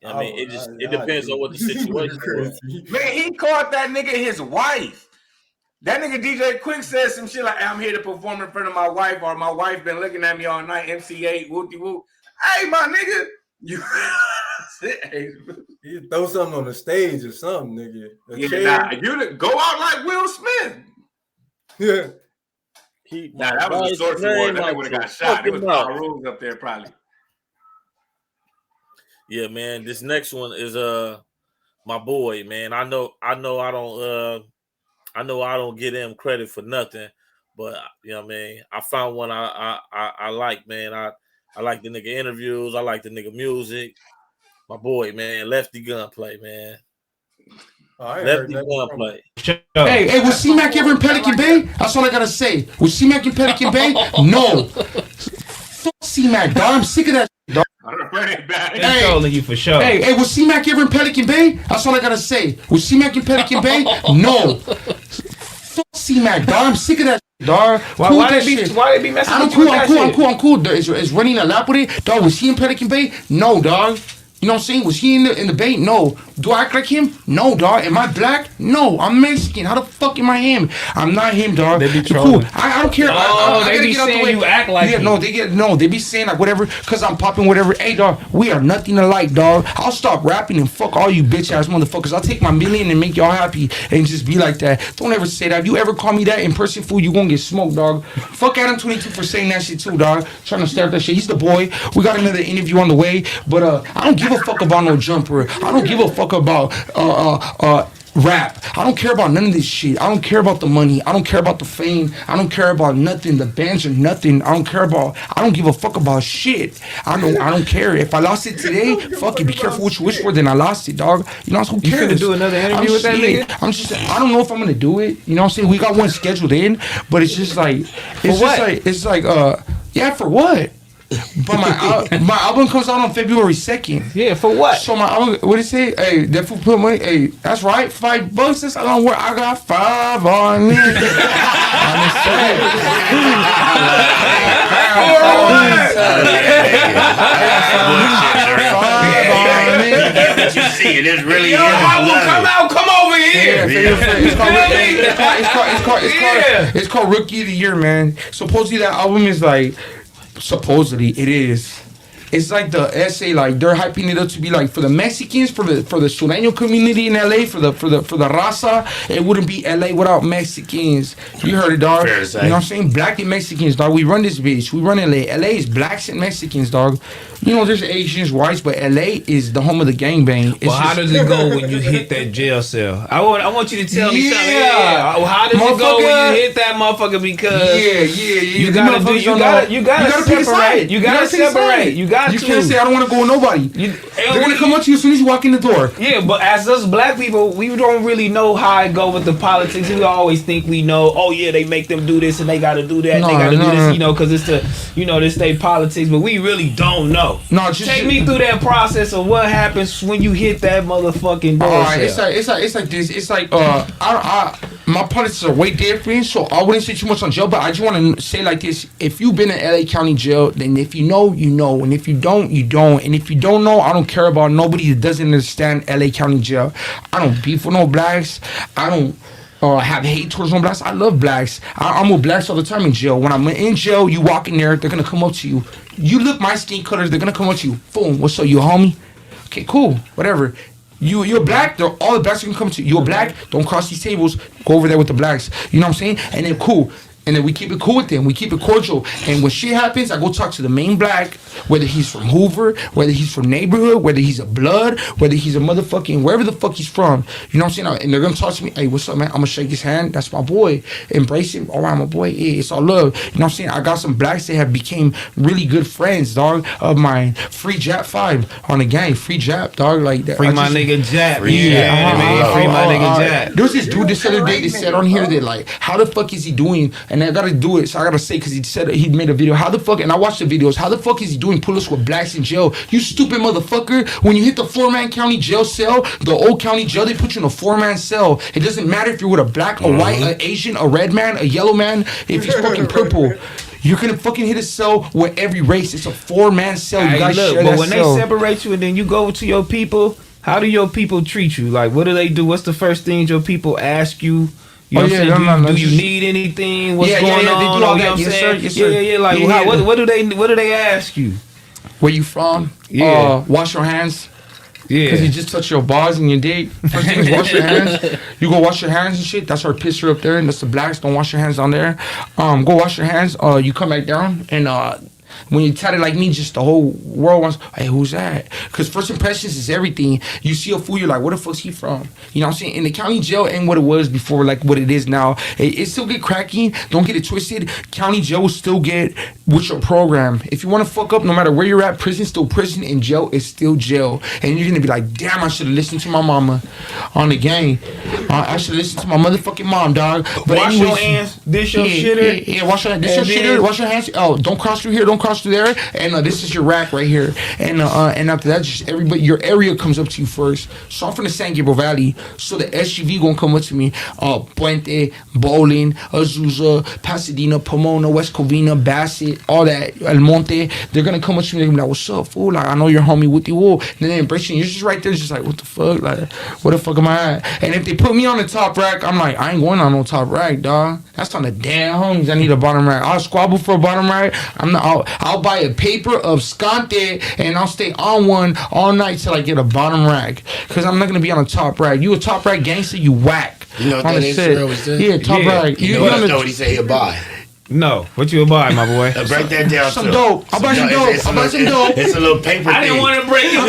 I mean, it depends on what the situation was. Man, he caught that nigga his wife. That nigga DJ Quick said some shit like, I'm here to perform in front of my wife, or my wife been looking at me all night, MC8, whoop-de-whoop. Hey, my nigga. You throw something on the stage or something, nigga. You go out like Will Smith. Yeah. That was a Source Award. That nigga would have got shot. It was all rules up there, probably. Yeah, man. This next one is my boy, man. I know I don't get him credit for nothing, but you know what I mean. I found one I like, man. I like the nigga interviews. I like the nigga music. My boy, man, Lefty Gunplay, man. Lefty Gunplay. Hey, was C-Mac ever in Pelican Bay? That's all I gotta say. Was C-Mac in Pelican Bay? No. Fuck C-Mac, dog. I'm sick of that dog. Hey, you for sure. Hey, was C-Mac ever in Pelican Bay? That's all I gotta say. Was C-Mac in Pelican Bay? No. Fuck C-Mac, dog. I'm sick of that dog. Why they be messing with you? I'm cool. Is running a lap with it? Dog, was he in Pelican Bay? No, dog. You know what I'm saying? Was he in the Bay? No. Do I act like him? No, dog. Am I black? No. I'm Mexican. How the fuck am I him? I'm not him, dog. They be trolling. Cool. I don't care. They be saying you act like him. They be saying like whatever, cause I'm popping whatever. Hey, dog, we are nothing alike, dog. I'll stop rapping and fuck all you bitch ass motherfuckers. I'll take my million and make y'all happy and just be like that. Don't ever say that. If you ever call me that in person, fool, you gonna get smoked, dog. Fuck Adam 22 for saying that shit too, dog. Trying to start that shit. He's the boy. We got another interview on the way, but I don't give a fuck about no jumper. I don't give a fuck about rap. I don't care about none of this shit. I don't care about the money. I don't care about the fame. I don't care about nothing. The bands are nothing. I don't give a fuck about shit. I don't care. If I lost it today, fuck it. Be careful what you wish for, then I lost it, dog. You know, who cares? You finna do another interview with that nigga? I don't know if I'm gonna do it. You know what I'm saying? We got one scheduled in, but it's just like for what? But my album comes out on February 2nd. Yeah, for what? So my album, what did it say? Hey, that fool put money. Hey, that's right, $5. That's I don't work. I got 5 on it. You see it is really. Yo, come over here. It's called Rookie of the Year, man. Supposedly that album is like. Supposedly it is. It's like the essay, like they're hyping it up to be like for the Mexicans, for the Sureño community in LA, for the raza. It wouldn't be LA without Mexicans. You heard it, dog. You know what I'm saying? Black and Mexicans, dog. We run this bitch. We run LA. LA is blacks and Mexicans, dog. You know, there's Asians, whites, but LA is the home of the gangbang. Well, how does it go when you hit that jail cell? I want you to tell me something. Yeah. How does it go when you hit that motherfucker? Because you gotta separate. You gotta got you to. can't say I don't want to go with nobody. They're gonna come up to you as soon as you walk in the door. Yeah, but as us black people, we don't really know how it go with the politics. We always think we know. Oh yeah, they make them do this and they got to do that. They got to do this, you know, because it's the, you know, this state politics. But we really don't know. No, take me through that process of what happens when you hit that motherfucking door. All right, it's like this. It's like my politics are way different, so I wouldn't say too much on jail. But I just want to say like this: if you've been in LA County jail, then if you know, you know, and if you don't, you don't. And if you don't know, I don't care about nobody that doesn't understand LA County jail. I don't beef with no blacks. I don't have hate towards no blacks. I love blacks. I'm with blacks all the time in jail. When I'm in jail, you walk in there, they're gonna come up to you. You look my skin color, they're gonna come up to you. Boom, what's up, you a homie? Okay, cool, whatever. You're black, all the blacks are gonna come to you. You're black, don't cross these tables, go over there with the blacks. You know what I'm saying? And then cool. And then we keep it cool with them. We keep it cordial. And when shit happens, I go talk to the main black, whether he's from Hoover, whether he's from neighborhood, whether he's a blood, whether he's a motherfucking wherever the fuck he's from. You know what I'm saying? And they're gonna talk to me, hey, what's up, man? I'm gonna shake his hand. That's my boy. Embrace him. All right, my boy. Yeah, it's all love. You know what I'm saying? I got some blacks that have became really good friends, dog, of mine. Free Jap 5 on the gang. Free Jap, dog. Like that. Free my nigga Jap. Yeah, man. Free my nigga Jap. There was this dude this other day that said on here that like, how the fuck is he doing? And I gotta do it, so I gotta say, because he said he made a video. How the fuck, and I watched the videos, how the fuck is he doing pull-ups with blacks in jail? You stupid motherfucker. When you hit the 4-man county jail cell, the old county jail, they put you in a 4-man cell. It doesn't matter if you're with a black, a white, an Asian, a red man, a yellow man, if he's fucking purple. You're gonna fucking hit a cell with every race. It's a 4-man cell. You guys share that when cell. they separate you and then you go to your people, how do your people treat you? Like, what do they do? What's the first things your people ask you? You know what I'm saying? Do you need anything? What's going on? They do all that. Yes, sir. Yes, sir. Yeah. Like, what do they ask you? Where you from? Yeah. Wash your hands. Yeah. Because you just touch your balls and your dick. First thing is wash your hands. You go wash your hands and shit. That's our pisser up there, and that's the blacks. Don't wash your hands down there. Go wash your hands. You come back down, and when you tatted like me, just the whole world wants, hey, who's that? Because first impressions is everything. You see a fool, you're like, where the fuck's he from? You know what I'm saying? In the county jail ain't what it was before, like what it is now. It still get cracking. Don't get it twisted. County jail will still get with your program. If you want to fuck up, no matter where you're at, prison's still prison, and jail is still jail. And you're going to be like, damn, I should have listened to my mama on the gang. I should have listened to my motherfucking mom, dog. But wash your hands, dish your shitter. Yeah, wash your hands, dish your shitter, wash your hands. Oh, don't cross through here, don't cross through there. And this is your rack right here. And after that, just everybody, your area comes up to you first. So I'm from the San Gabriel Valley. So the SUV gonna come up to me. Puente, Bowling, Azusa, Pasadena, Pomona, West Covina, Bassett, all that, El Monte. They're gonna come up to me. They're gonna be like, what's up, fool? Like, I know you're homie with you. And then they embrace you. And you're just right there, just like, what the fuck? Like, where the fuck am I at? And if they put me on the top rack, I'm like, I ain't going on no top rack, dog. That's on the damn homies. I need a bottom rack. I'll squabble for a bottom rack. I'll buy a paper of Scante and I'll stay on one all night till I get a bottom rack. Because I'm not gonna be on a top rack. You a top rack gangster, you whack. You know what that is? Yeah, top rack. You know what he say he'll buy. No, what you will buy, my boy? Break that down. Some dope. I'll buy some dope. I'll buy some dope. It's a little paper. I didn't want to break it down.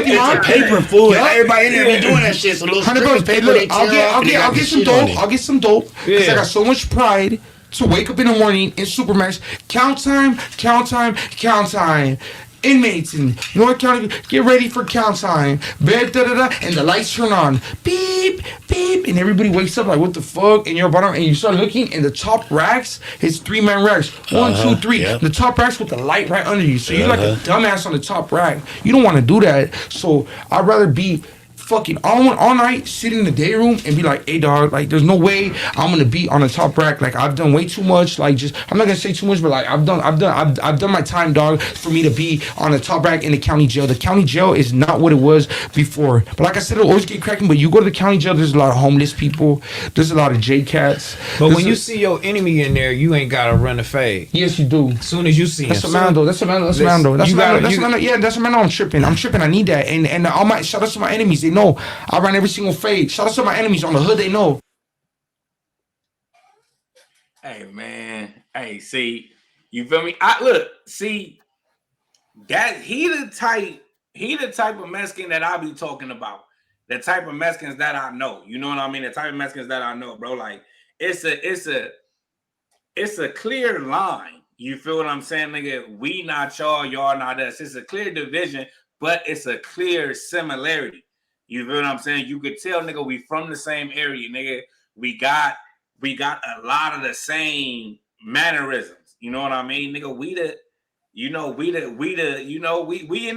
It's a paper fool. Everybody in there be doing that shit. So little paper. I'll get some dope. I'll get some dope. Because I got so much pride to wake up in the morning in Supermax. Count time. Inmates in North County, get ready for count time. And the lights turn on. Beep, beep. And everybody wakes up like, what the fuck? And you're bottom, and you start looking, and the top racks, it's 3-man racks. 1, 2, 3. Yep. The top racks with the light right under you. So you're like a dumbass on the top rack. You don't want to do that. So I'd rather be fucking all night, sit in the day room and be like, hey dog, like there's no way I'm gonna be on the top rack. Like I've done way too much. Like just I'm not gonna say too much, but like I've done my time, dog, for me to be on the top rack in the county jail. The county jail is not what it was before. But like I said, it'll always get cracking. But you go to the county jail, there's a lot of homeless people, there's a lot of J cats. But when you see your enemy in there, you ain't gotta run a fade. Yes, you do. As soon as you see him. That's a man though. That's a man. Yeah, that's a man. I'm tripping. I need that. And all my shout out to my enemies. They know I ran every single fade. Shout out to my enemies on the hood. They know. Hey man. Hey, see, you feel me? That he the type of Mexican that I be talking about. The type of Mexicans that I know. You know what I mean? The type of Mexicans that I know, bro. Like, it's a clear line. You feel what I'm saying, nigga? We not y'all not us. It's a clear division, but it's a clear similarity. You feel what I'm saying? You could tell, nigga, we from the same area, nigga. We got a lot of the same mannerisms. You know what I mean, nigga? We in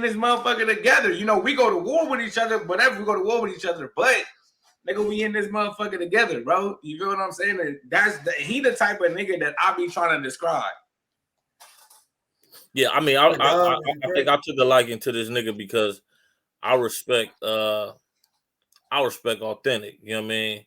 this motherfucker together. You know, we go to war with each other, whatever, we go to war with each other, but nigga, we in this motherfucker together, bro. You feel what I'm saying? He the type of nigga that I be trying to describe. Yeah, I mean, I think I took a liking to this nigga because I respect authentic. You know what I mean?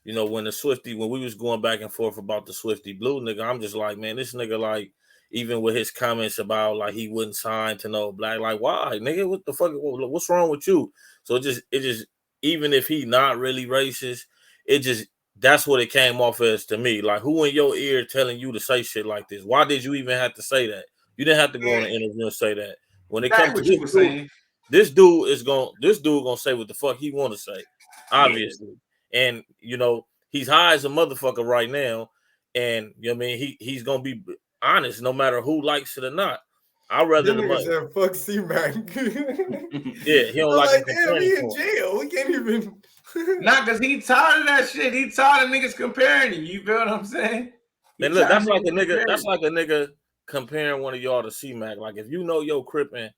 You know, when we was going back and forth about the Swifty Blue nigga, I'm just like, man, this nigga, like, even with his comments about like he wouldn't sign to no black, like, why, nigga? What the fuck? What's wrong with you? So it just even if he not really racist, that's what it came off as to me. Like, who in your ear telling you to say shit like this? Why did you even have to say that? You didn't have to go on an interview and say that. When it comes to this dude gonna say what the fuck he want to say, obviously. Yeah. And you know, he's high as a motherfucker right now, and you know what I mean, he's gonna be honest no matter who likes it or not. I'd rather said fuck C-Mac. Yeah, he don't like damn, he in jail. We can't even not because he tired of that shit. He tired of niggas comparing him. You feel what I'm saying? And look, that's like a nigga comparing one of y'all to C-Mac. Like, if you know your Crippin'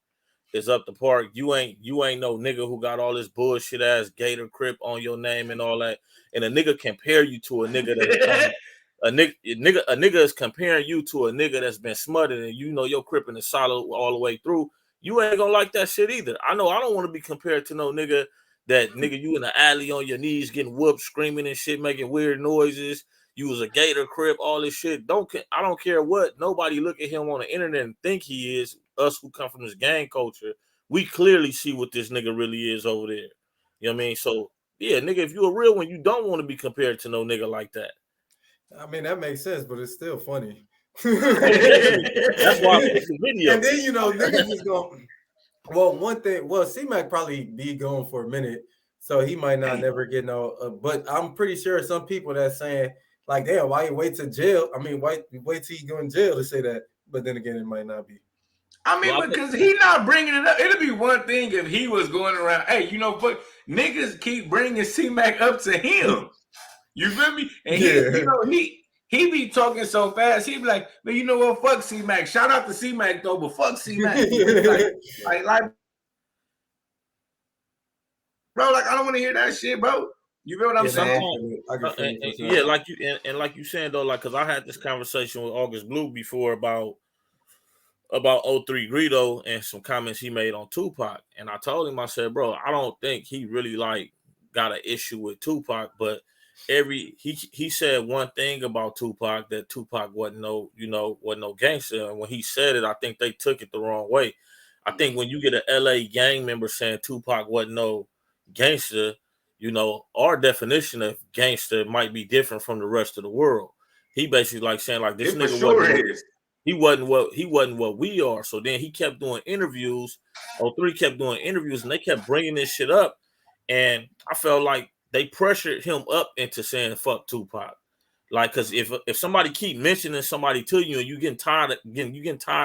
is up the park, you ain't no nigga who got all this bullshit ass Gator Crip on your name and all that, and a nigga compare you to a nigga that a nigga is comparing you to a nigga that's been smothered, and you know your Crippin' is solid all the way through. You ain't gonna like that shit either. I know I don't want to be compared to no nigga that nigga you in the alley on your knees getting whooped, screaming and shit, making weird noises. You was a Gator Crip, all this shit. I don't care what nobody look at him on the internet and think he is. Us who come from this gang culture, we clearly see what this nigga really is over there. You know what I mean? So yeah, nigga, if you a real one, you don't want to be compared to no nigga like that. I mean, that makes sense, but it's still funny. That's why I picked the video. And then, you know, niggas just going, well, C-Mac probably be going for a minute, so he might not never get no, but I'm pretty sure some people that's saying, like, damn, why you wait till jail? I mean, why wait till you go in jail to say that? But then again, it might not be. I mean, because he not bringing it up. It'd be one thing if he was going around, hey, you know, but niggas keep bringing C-Mac up to him. You feel me? And he be talking so fast. He be like, man, you know what? Fuck C-Mac. Shout out to C-Mac though, but fuck C-Mac. like, bro, like I don't want to hear that shit, bro. You feel what I'm saying? Yeah, like you saying though, like, because I had this conversation with August Blue before about 03 Greedo and some comments he made on Tupac, and I told him, I said, bro, I don't think he really like got an issue with Tupac, but he said one thing about Tupac, that Tupac wasn't no gangster, and when he said it, I think they took it the wrong way. I think when you get an LA gang member saying Tupac wasn't no gangster, you know, our definition of gangster might be different from the rest of the world. He basically like saying like this nigga wasn't what we are. So then he kept doing interviews. 03 kept doing interviews, and they kept bringing this shit up, and I felt like they pressured him up into saying fuck Tupac. Like, because if somebody keep mentioning somebody to you and you getting tired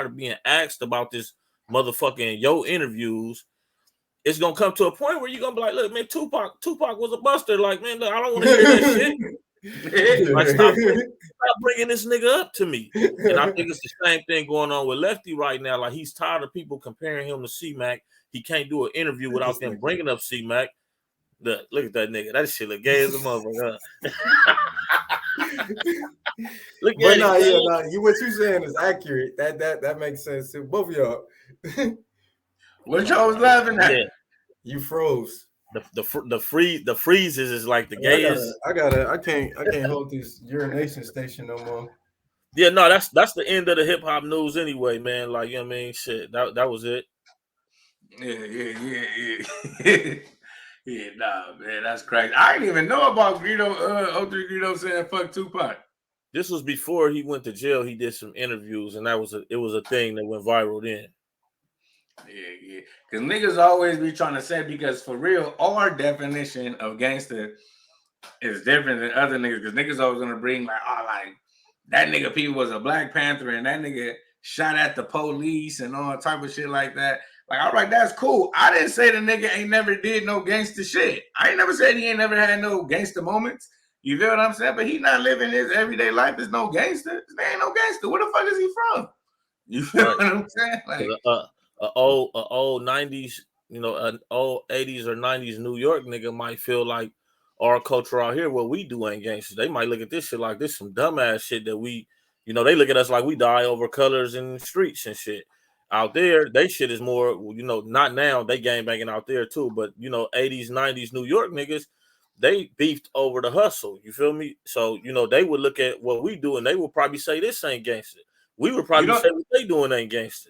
of being asked about this motherfucker in your interviews, it's gonna come to a point where you're gonna be like, look, man, Tupac was a buster. Like, man, look, I don't want to hear that shit. Like, stop bringing this nigga up to me. And I think it's the same thing going on with Lefty right now. Like, he's tired of people comparing him to C-Mac. He can't do an interview without them bringing up C-Mac. Look at that nigga. That shit look gay as a motherfucker. Look at it. What you saying is accurate. That makes sense to both of y'all. What y'all was laughing at? Yeah. You froze. The freezes is like the gayest. I can't hold this urination station no more. Yeah, no, that's the end of the hip hop news anyway, man. Like, you know what I mean? Shit, that was it. Yeah. Yeah, nah, man, that's crazy. I didn't even know about Greedo, 03 Greedo saying fuck Tupac. This was before he went to jail. He did some interviews, and it was a thing that went viral then. Yeah. Because niggas always be trying to say, because for real, our definition of gangster is different than other niggas because niggas always gonna bring like, oh, like that nigga P was a Black Panther and that nigga shot at the police and all type of shit like that. Like, all right, that's cool. I didn't say the nigga ain't never did no gangster shit. I ain't never said he ain't never had no gangster moments. You feel what I'm saying? But he not living his everyday life. There's no gangster. There ain't no gangster. Where the fuck is he from? You feel what I'm saying? Like old 90s, you know, an old 80s or 90s New York nigga might feel like our culture out here, what we do ain't gangster. They might look at this shit like this some dumbass shit that we, you know, they look at us like we die over colors in the streets and shit. Out there, they shit is more, you know, not now, they gang banging out there too, but you know, 80s, 90s New York niggas, they beefed over the hustle. You feel me? So, you know, they would look at what we do and they would probably say this ain't gangster. We would probably say what they doing ain't gangster.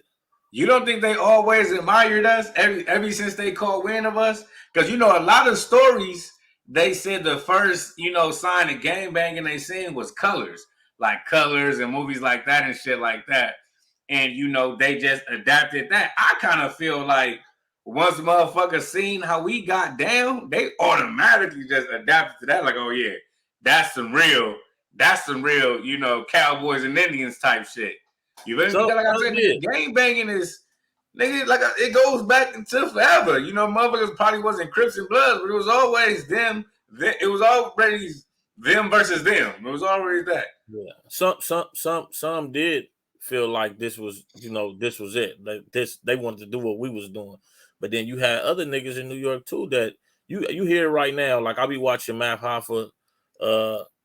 You don't think they always admired us ever since they caught wind of us? Because, you know, a lot of stories, they said the first, you know, sign of gangbanging they seen was Colors. Like Colors and movies like that and shit like that. And, you know, they just adapted that. I kind of feel like once motherfuckers seen how we got down, they automatically just adapted to that. Like, oh, yeah, that's some real, you know, cowboys and Indians type shit. You feel me? Like I said, gang banging is, nigga, like it goes back into forever. You know, motherfuckers probably wasn't Crips and Bloods, but it was always them. It was already them versus them. It was always that. Yeah. Some did feel like this was, you know, this was it. They wanted to do what we was doing. But then you had other niggas in New York too that you hear right now. Like I'll be watching Matt Hoffa,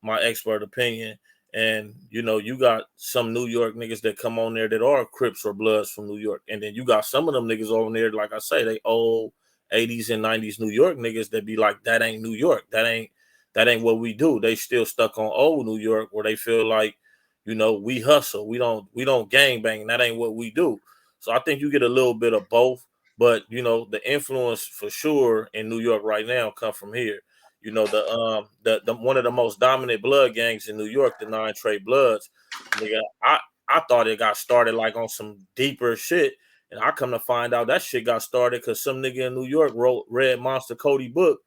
my expert opinion, and you know you got some New York niggas that come on there that are Crips or Bloods from New York, and then you got some of them niggas over there, like I say, they old 80s and 90s New York niggas that be like, that ain't New York, that ain't what we do. They still stuck on old New York where they feel like, you know, we hustle, we don't gang bang, that ain't what we do. So I think you get a little bit of both. But you know, the influence for sure in New York right now come from here. You know, the one of the most dominant blood gangs in New York, the 9 Trey Bloods. Nigga, I thought it got started like on some deeper shit, and I come to find out that shit got started because some nigga in New York read Monster Cody book,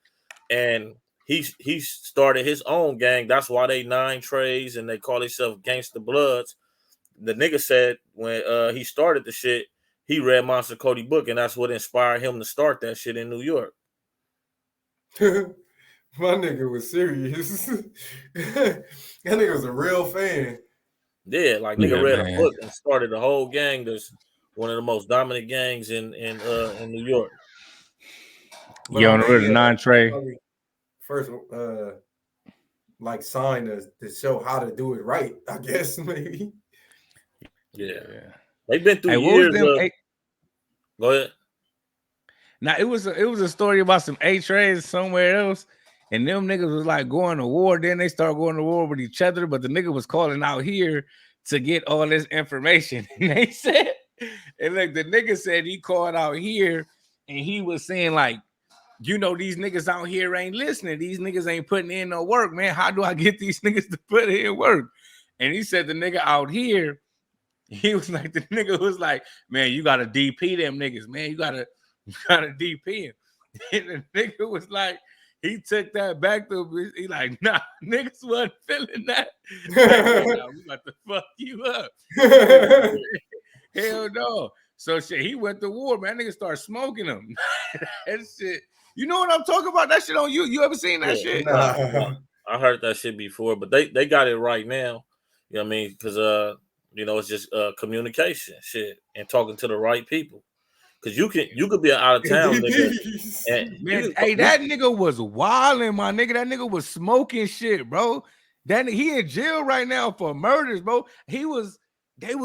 and he started his own gang. That's why they 9 Treys and they call themselves Gangsta Bloods. The nigga said when he started the shit, he read Monster Cody book, and that's what inspired him to start that shit in New York. My nigga was serious. That nigga was a real fan. Yeah, like nigga read a book and started the whole gang. That's one of the most dominant gangs in New York. Yeah, on the road to 9 Trey. First, like sign to show how to do it right, I guess maybe. Yeah. They've been through years. Go ahead. Now it was a story about some A-Trays somewhere else, and them niggas was like going to war. Then they started going to war with each other, but the nigga was calling out here to get all this information. And they said, and like the nigga said he called out here, and he was saying like, you know, these niggas out here ain't listening. These niggas ain't putting in no work, man. How do I get these niggas to put in work? And he said the nigga out here. He was like, the nigga was like, man, you gotta DP them niggas, man. You gotta DP him. And the nigga was like, he took that back to him. He like, nah, niggas wasn't feeling that. Nah, we about to fuck you up. Hell no. So shit, he went to war, man. Nigga started smoking them. That shit. You know what I'm talking about? That shit on you. You ever seen that shit? Nah. I heard that shit before, but they got it right now. You know what I mean? Because you know, it's just communication shit and talking to the right people. Cause you could be an out of town nigga. Man, hey, that nigga was wilding, my nigga. That nigga was smoking shit, bro. That he in jail right now for murders, bro. They was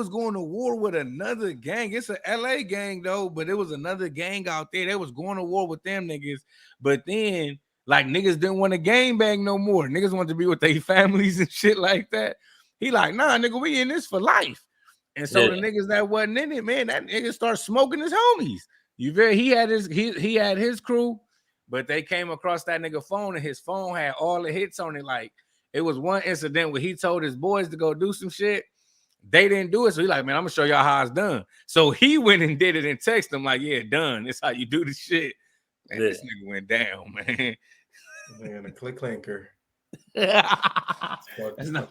going to war with another gang. It's a LA gang though, but it was another gang out there. They was going to war with them niggas. But then, like, niggas didn't want to gang bang no more. Niggas wanted to be with their families and shit like that. He like, nah, nigga, we in this for life. And so the niggas that wasn't in it, man, that nigga started smoking his homies. He had his crew, but they came across that nigga phone, and his phone had all the hits on it. Like, it was one incident where he told his boys to go do some shit. They didn't do it. So he like, man, I'm gonna show y'all how it's done. So he went and did it and texted them like, yeah, done. That's how you do the shit. And this nigga went down, man. Man, a click clanker. That's not